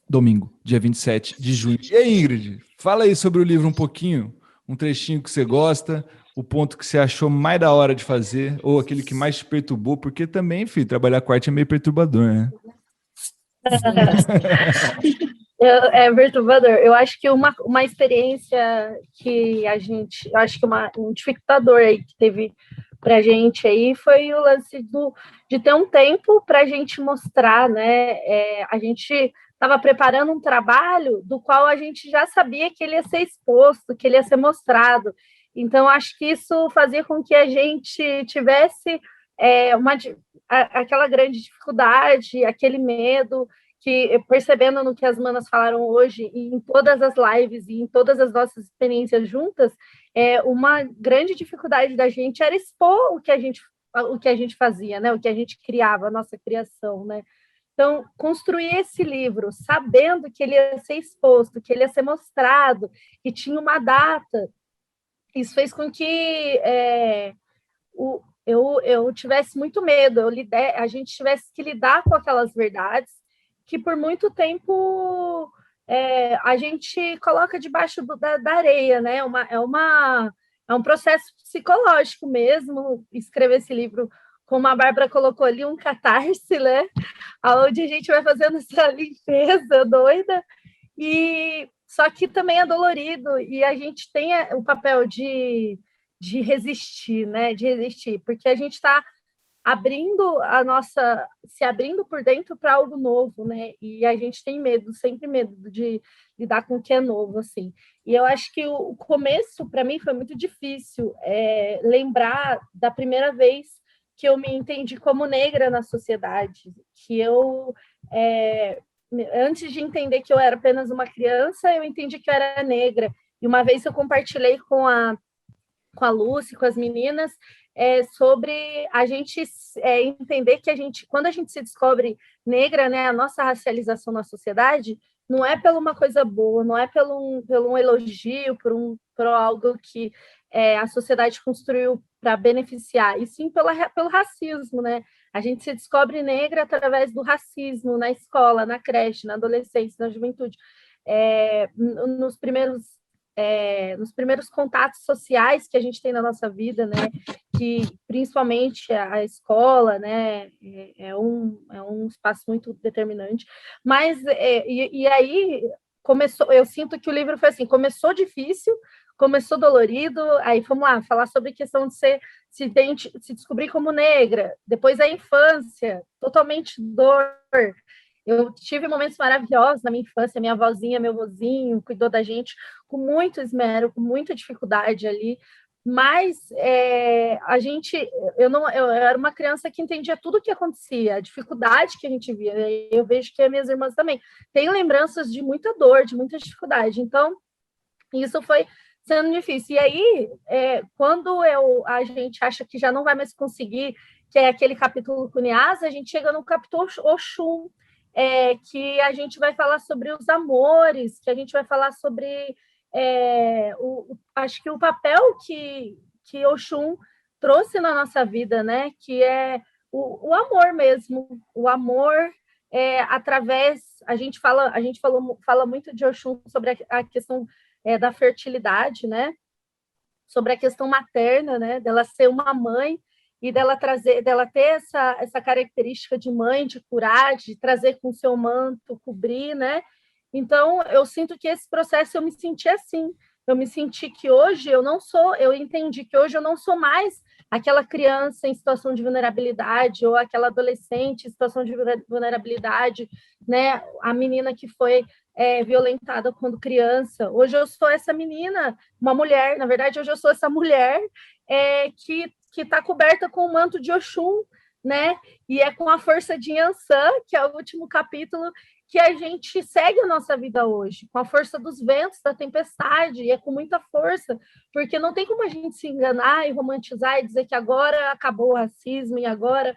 Speaker 2: domingo, dia 27 de junho. E aí, Ingrid, fala aí sobre o livro um pouquinho, um trechinho que você gosta, o ponto que você achou mais da hora de fazer, ou aquele que mais te perturbou, porque também, filho, trabalhar com arte é meio perturbador, né?
Speaker 3: É perturbador. Eu acho que uma experiência que eu acho que um dificultador aí que teve pra gente aí foi o lance de ter um tempo pra gente mostrar, né? A gente estava preparando um trabalho do qual a gente já sabia que ele ia ser exposto, que ele ia ser mostrado. Então, acho que isso fazia com que a gente tivesse aquela grande dificuldade, aquele medo, que percebendo no que as manas falaram hoje, e em todas as lives, e em todas as nossas experiências juntas, uma grande dificuldade da gente era expor o que a gente fazia, né? O que a gente criava, a nossa criação, né? Então, construir esse livro, sabendo que ele ia ser exposto, que ele ia ser mostrado, que tinha uma data, isso fez com que eu tivesse muito medo, a gente tivesse que lidar com aquelas verdades que por muito tempo a gente coloca debaixo da areia, né? É um processo psicológico mesmo, escrever esse livro, como a Bárbara colocou ali, um catarse, né? Onde a gente vai fazendo essa limpeza doida, só que também é dolorido, e a gente tem o papel de resistir, né? De resistir, porque a gente está se abrindo por dentro para algo novo, né? E a gente tem medo, sempre medo de lidar com o que é novo, assim. E eu acho que o começo, para mim, foi muito difícil lembrar da primeira vez que eu me entendi como negra na sociedade, que antes de entender que eu era apenas uma criança, eu entendi que eu era negra. E uma vez eu compartilhei com a Lucy, com as meninas, sobre a gente entender que quando a gente se descobre negra, né, a nossa racialização na sociedade não é por uma coisa boa, não é pelo um elogio, por algo que a sociedade construiu para beneficiar, e sim pelo racismo, né? A gente se descobre negra através do racismo na escola, na creche, na adolescência, na juventude. Nos primeiros contatos sociais que a gente tem na nossa vida, né? Que principalmente a escola, né? É um espaço muito determinante. Mas e aí começou. Eu sinto que o livro foi assim: começou difícil, começou dolorido. Aí vamos lá falar sobre a questão de se descobrir como negra, depois a infância, totalmente dor. Eu tive momentos maravilhosos na minha infância, minha avózinha, meu vozinho cuidou da gente com muito esmero, com muita dificuldade ali, mas eu era uma criança que entendia tudo o que acontecia, a dificuldade que a gente via. Eu vejo que as minhas irmãs também têm lembranças de muita dor, de muita dificuldade. Então, isso foi sendo difícil. E aí, quando a gente acha que já não vai mais conseguir, que é aquele capítulo Cunhasa, a gente chega no capítulo Oxum, que a gente vai falar sobre os amores, que a gente vai falar sobre acho que o papel que Oxum trouxe na nossa vida, né? Que é o amor mesmo, o amor através. A gente fala muito de Oxum sobre a questão da fertilidade, né? Sobre a questão materna, né? Dela ser uma mãe e dela ter essa característica de mãe, de curar, de trazer com seu manto, cobrir, né? Então, eu sinto que esse processo eu me senti assim. Eu me senti que hoje eu entendi que hoje eu não sou mais aquela criança em situação de vulnerabilidade ou aquela adolescente em situação de vulnerabilidade, né? A menina que foi violentada quando criança. Hoje eu sou essa menina, uma mulher, na verdade, hoje eu sou essa mulher que está coberta com o manto de Oxum, né? E é com a força de Yansan, que é o último capítulo, que a gente segue a nossa vida hoje, com a força dos ventos, da tempestade, e é com muita força, porque não tem como a gente se enganar e romantizar e dizer que agora acabou o racismo e agora...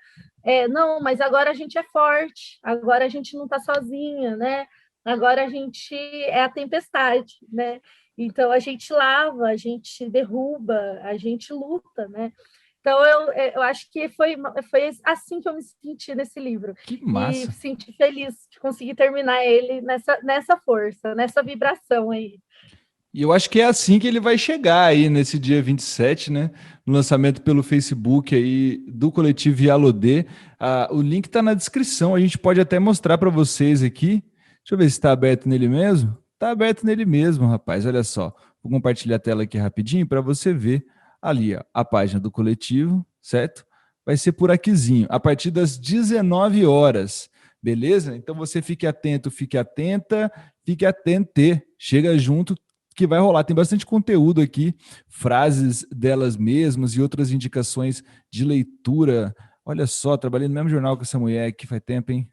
Speaker 3: não, mas agora a gente é forte, agora a gente não está sozinha, né? Agora a gente é a tempestade, né? Então a gente lava, a gente derruba, a gente luta, né? Então, eu acho que foi assim que eu me senti nesse livro.
Speaker 2: Que massa!
Speaker 3: E me senti feliz de conseguir terminar ele nessa força, nessa vibração aí.
Speaker 2: E eu acho que é assim que ele vai chegar aí nesse dia 27, né? No lançamento pelo Facebook aí do Coletivo Yalodê. O link está na descrição, a gente pode até mostrar para vocês aqui. Deixa eu ver se está aberto nele mesmo. Está aberto nele mesmo, rapaz, olha só. Vou compartilhar a tela aqui rapidinho para você ver. Ali, ó, a página do coletivo, certo? Vai ser por aquizinho, a partir das 19 horas, beleza? Então você fique atento, fique atenta, fique atente, chega junto que vai rolar. Tem bastante conteúdo aqui, frases delas mesmas e outras indicações de leitura. Olha só, trabalhei no mesmo jornal com essa mulher aqui faz tempo, hein?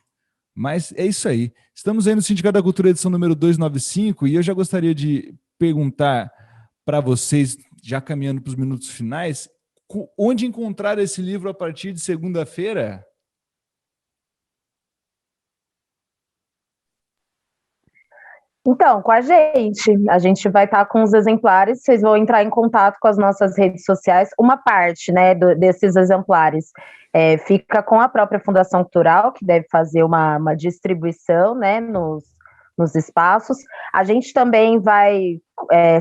Speaker 2: Mas é isso aí. Estamos aí no Sindicato da Cultura, edição número 295, e eu já gostaria de perguntar para vocês, já caminhando para os minutos finais, onde encontrar esse livro a partir de segunda-feira?
Speaker 4: Então, com a gente vai estar com os exemplares, vocês vão entrar em contato com as nossas redes sociais, uma parte, né, desses exemplares fica com a própria Fundação Cultural, que deve fazer uma distribuição, né, nos espaços. A gente também vai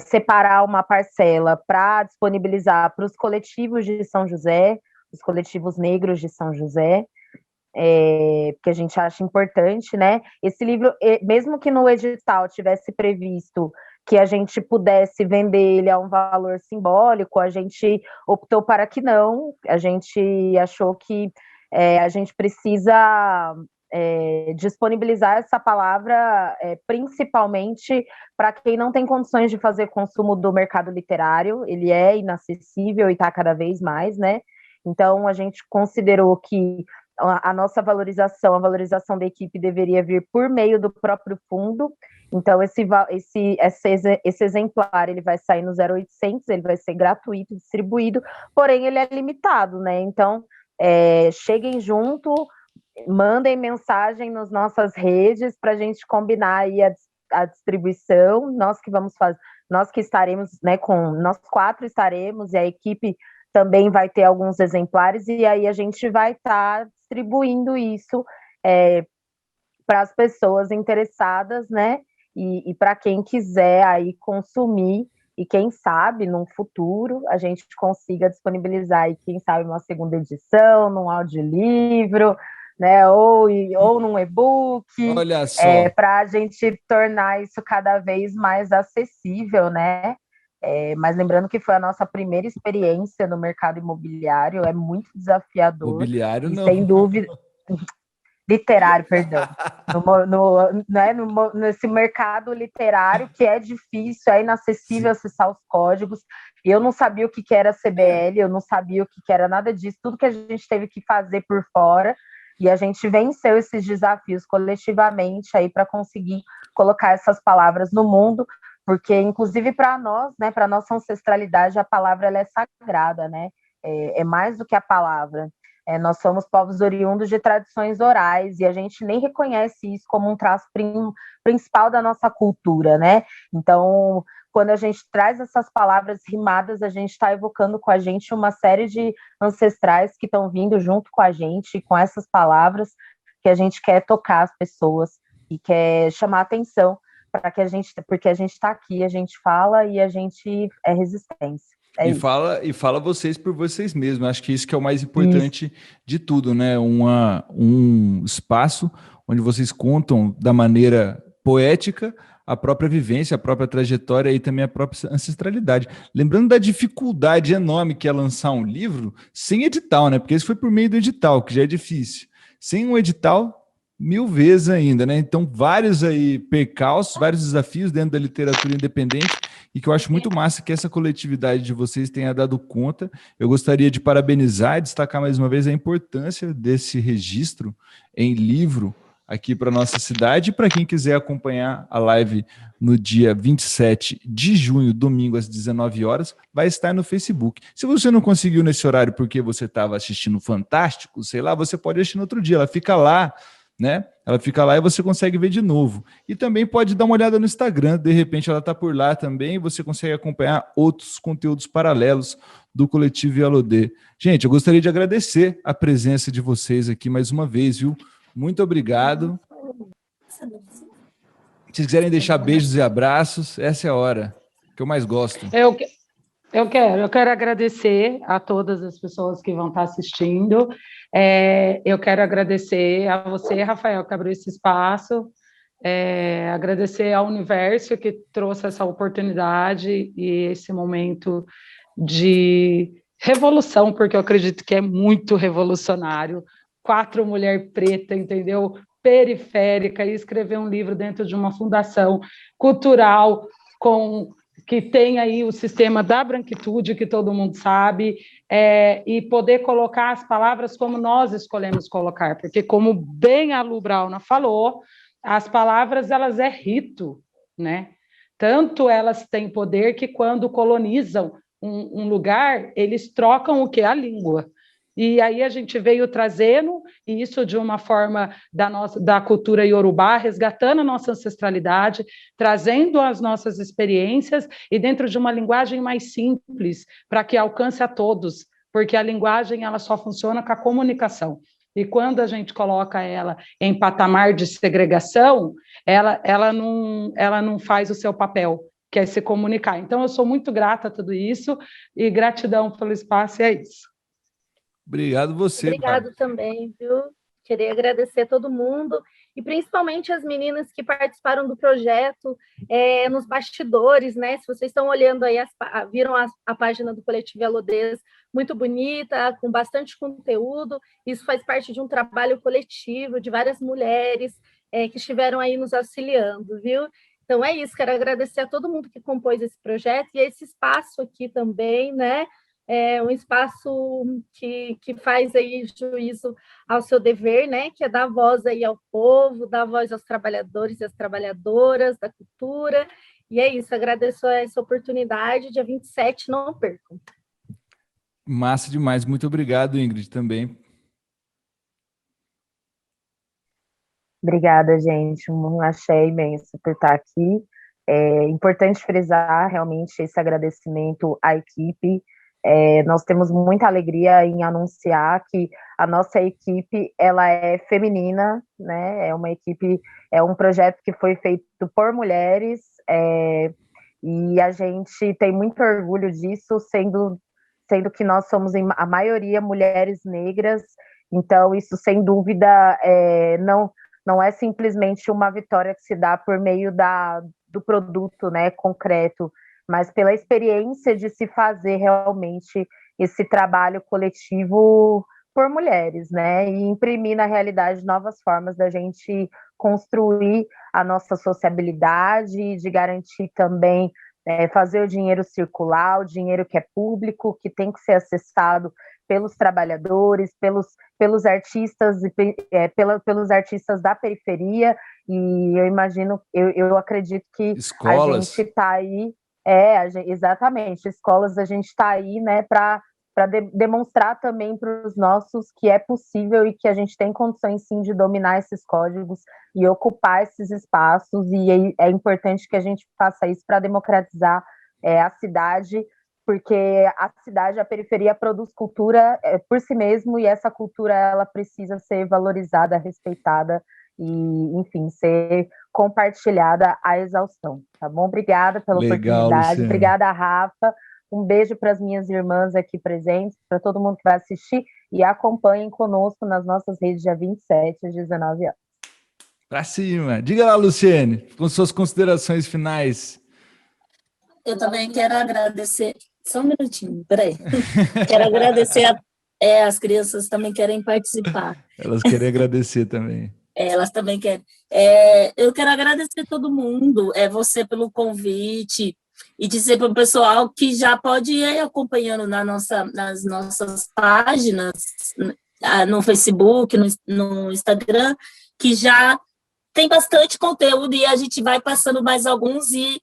Speaker 4: separar uma parcela para disponibilizar para os coletivos de São José, os coletivos negros de São José, porque a gente acha importante, né? Esse livro, mesmo que no edital tivesse previsto que a gente pudesse vender ele a um valor simbólico, a gente optou para que não, a gente achou que a gente precisa disponibilizar essa palavra principalmente para quem não tem condições de fazer consumo do mercado literário, ele é inacessível e está cada vez mais, né? Então a gente considerou que a nossa valorização, a valorização da equipe deveria vir por meio do próprio fundo. Então esse exemplar ele vai sair no 0800, ele vai ser gratuito, distribuído, porém ele é limitado, né? Então cheguem junto, mandem mensagem nas nossas redes para a gente combinar aí a distribuição, nós que vamos fazer, nós que estaremos, né, nós 4 estaremos, e a equipe também vai ter alguns exemplares, e aí a gente vai estar distribuindo isso para as pessoas interessadas, né, e para quem quiser aí consumir, e quem sabe, num futuro, a gente consiga disponibilizar aí, quem sabe, uma segunda edição, num audiolivro, né, ou num e-book,
Speaker 2: Olha só.
Speaker 4: para a gente tornar isso cada vez mais acessível, né? Mas lembrando que foi a nossa primeira experiência no mercado imobiliário, é muito desafiador.
Speaker 2: Mobiliário
Speaker 4: E
Speaker 2: não.
Speaker 4: sem dúvida, literário, perdão. Nesse mercado literário que é difícil, é inacessível acessar os códigos. Eu não sabia o que era CBL, eu não sabia o que era nada disso, tudo que a gente teve que fazer por fora, e a gente venceu esses desafios coletivamente aí para conseguir colocar essas palavras no mundo, porque inclusive para nós, né, para nossa ancestralidade, a palavra ela é sagrada, né? É mais do que a palavra. Nós somos povos oriundos de tradições orais, e a gente nem reconhece isso como um traço principal da nossa cultura, né? Então, quando a gente traz essas palavras rimadas, a gente está evocando com a gente uma série de ancestrais que estão vindo junto com a gente, com essas palavras, que a gente quer tocar as pessoas e quer chamar atenção, porque a gente está aqui, a gente fala e a gente é resistência.
Speaker 2: E fala vocês por vocês mesmos. Acho que isso que é o mais importante de tudo, né? Um espaço onde vocês contam da maneira poética a própria vivência, a própria trajetória e também a própria ancestralidade. Lembrando da dificuldade enorme que é lançar um livro sem edital, né? Porque isso foi por meio do edital, que já é difícil. Sem um edital, 1000 vezes ainda, né? Então, vários aí percalços, vários desafios dentro da literatura independente, e que eu acho muito massa que essa coletividade de vocês tenha dado conta. Eu gostaria de parabenizar e destacar mais uma vez a importância desse registro em livro aqui para a nossa cidade, e para quem quiser acompanhar a live no dia 27 de junho, domingo, às 19 horas, vai estar no Facebook. Se você não conseguiu nesse horário porque você estava assistindo Fantástico, sei lá, você pode assistir no outro dia, ela fica lá, né? Ela fica lá e você consegue ver de novo. E também pode dar uma olhada no Instagram, de repente ela está por lá também, e você consegue acompanhar outros conteúdos paralelos do Coletivo Yalodê. Gente, eu gostaria de agradecer a presença de vocês aqui mais uma vez, viu? Muito obrigado. Se vocês quiserem deixar beijos e abraços, essa é a hora que eu mais gosto.
Speaker 6: Eu quero agradecer a todas as pessoas que vão estar assistindo. Eu quero agradecer a você, Rafael, que abriu esse espaço, agradecer ao universo que trouxe essa oportunidade e esse momento de revolução, porque eu acredito que é muito revolucionário. 4 mulheres pretas, entendeu? Periférica, e escrever um livro dentro de uma fundação cultural que tem aí o sistema da branquitude, que todo mundo sabe, e poder colocar as palavras como nós escolhemos colocar, porque, como bem a Lu Brauna falou, as palavras, elas é rito, né? Tanto elas têm poder que, quando colonizam um lugar, eles trocam o que? A língua. E aí a gente veio trazendo isso de uma forma da cultura iorubá, resgatando a nossa ancestralidade, trazendo as nossas experiências e dentro de uma linguagem mais simples, para que alcance a todos, porque a linguagem ela só funciona com a comunicação. E quando a gente coloca ela em patamar de segregação, ela não faz o seu papel, que é se comunicar. Então, eu sou muito grata a tudo isso e gratidão pelo espaço, e é isso.
Speaker 2: Obrigado você.
Speaker 3: Obrigado também, viu? Queria agradecer a todo mundo, e principalmente as meninas que participaram do projeto, nos bastidores, né? Se vocês estão olhando aí, viram a página do Coletivo Yalodês, muito bonita, com bastante conteúdo. Isso faz parte de um trabalho coletivo de várias mulheres que estiveram aí nos auxiliando, viu? Então é isso, quero agradecer a todo mundo que compôs esse projeto e esse espaço aqui também, né? É um espaço que faz aí juízo ao seu dever, né? Que é dar voz aí ao povo, dar voz aos trabalhadores e às trabalhadoras da cultura. E é isso, agradeço essa oportunidade. Dia 27, não percam.
Speaker 2: Massa demais, muito obrigado, Ingrid, também.
Speaker 4: Obrigada, gente. Um axé imenso por estar aqui. É importante frisar realmente esse agradecimento à equipe. Nós temos muita alegria em anunciar que a nossa equipe ela é feminina, né? É uma equipe, é um projeto que foi feito por mulheres, e a gente tem muito orgulho disso, sendo que nós somos a maioria mulheres negras. Então isso sem dúvida não é simplesmente uma vitória que se dá por meio do produto, né, concreto, mas pela experiência de se fazer realmente esse trabalho coletivo por mulheres, né, e imprimir na realidade novas formas da gente construir a nossa sociabilidade, de garantir também fazer o dinheiro circular, o dinheiro que é público, que tem que ser acessado pelos trabalhadores, pelos artistas pelos artistas da periferia. E eu imagino, eu acredito que
Speaker 2: escolas.
Speaker 4: A gente está aí, exatamente, escolas, a gente está aí, né, para demonstrar também para os nossos que é possível e que a gente tem condições sim de dominar esses códigos e ocupar esses espaços, e é importante que a gente faça isso para democratizar a cidade, porque a cidade, a periferia produz cultura por si mesmo, e essa cultura ela precisa ser valorizada, respeitada e, enfim, ser compartilhada à exaustão, tá bom? Obrigada pela oportunidade,
Speaker 2: Luciane.
Speaker 4: Obrigada, Rafa. Um beijo para as minhas irmãs aqui presentes, para todo mundo que vai assistir, e acompanhem conosco nas nossas redes dia 27 às 19 horas.
Speaker 2: Pra cima. Diga lá, Luciane, com suas considerações finais.
Speaker 5: Eu também quero agradecer. Só um minutinho, peraí. Quero agradecer as crianças também querem participar.
Speaker 2: Elas querem agradecer também.
Speaker 5: Elas também querem. Eu quero agradecer todo mundo, você pelo convite, e dizer para o pessoal que já pode ir acompanhando nas nossas páginas, no Facebook, no Instagram, que já tem bastante conteúdo e a gente vai passando mais alguns, e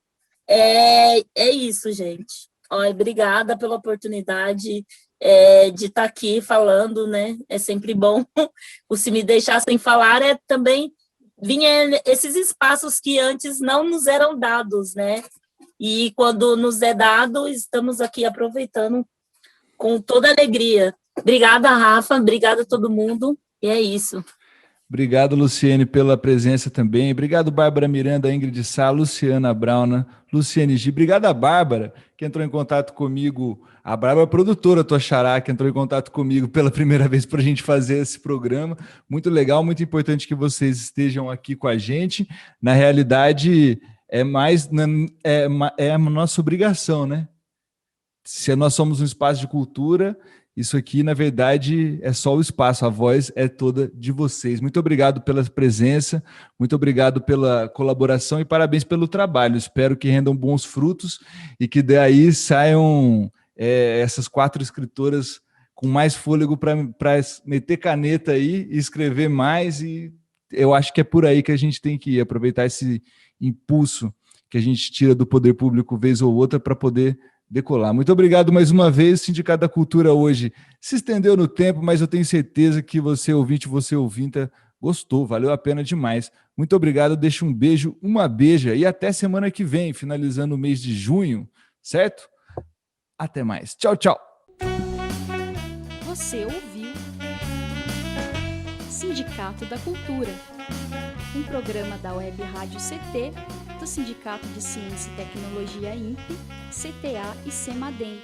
Speaker 5: é isso, gente. Obrigada pela oportunidade de estar aqui falando, né? É sempre bom. Se me deixar sem falar, também vinha esses espaços que antes não nos eram dados, né? E quando nos é dado, estamos aqui aproveitando com toda alegria. Obrigada, Rafa, obrigada a todo mundo, e é isso.
Speaker 2: Obrigado, Luciane, pela presença também. Obrigado, Bárbara Miranda, Ingrid Sá, Luciana Brauna, Luciane G. Obrigado a Bárbara, que entrou em contato comigo. A Bárbara, produtora Tua Xará, que entrou em contato comigo pela primeira vez para a gente fazer esse programa. Muito legal, muito importante que vocês estejam aqui com a gente. Na realidade, é a nossa obrigação, né? Se nós somos um espaço de cultura, isso aqui, na verdade, é só o espaço, a voz é toda de vocês. Muito obrigado pela presença, muito obrigado pela colaboração e parabéns pelo trabalho. Espero que rendam bons frutos e que daí saiam essas 4 escritoras com mais fôlego para meter caneta aí e escrever mais, e eu acho que é por aí que a gente tem que ir, aproveitar esse impulso que a gente tira do poder público vez ou outra para poder decolar. Muito obrigado mais uma vez. O Sindicato da Cultura hoje se estendeu no tempo, mas eu tenho certeza que você ouvinta, gostou, valeu a pena demais. Muito obrigado, deixo um beijo, uma beija, e até semana que vem, finalizando o mês de junho, certo? Até mais. Tchau, tchau.
Speaker 1: Você ouviu Sindicato da Cultura, um programa da Web Rádio CT, do Sindicato de Ciência e Tecnologia INPE, CTA e CEMADEM.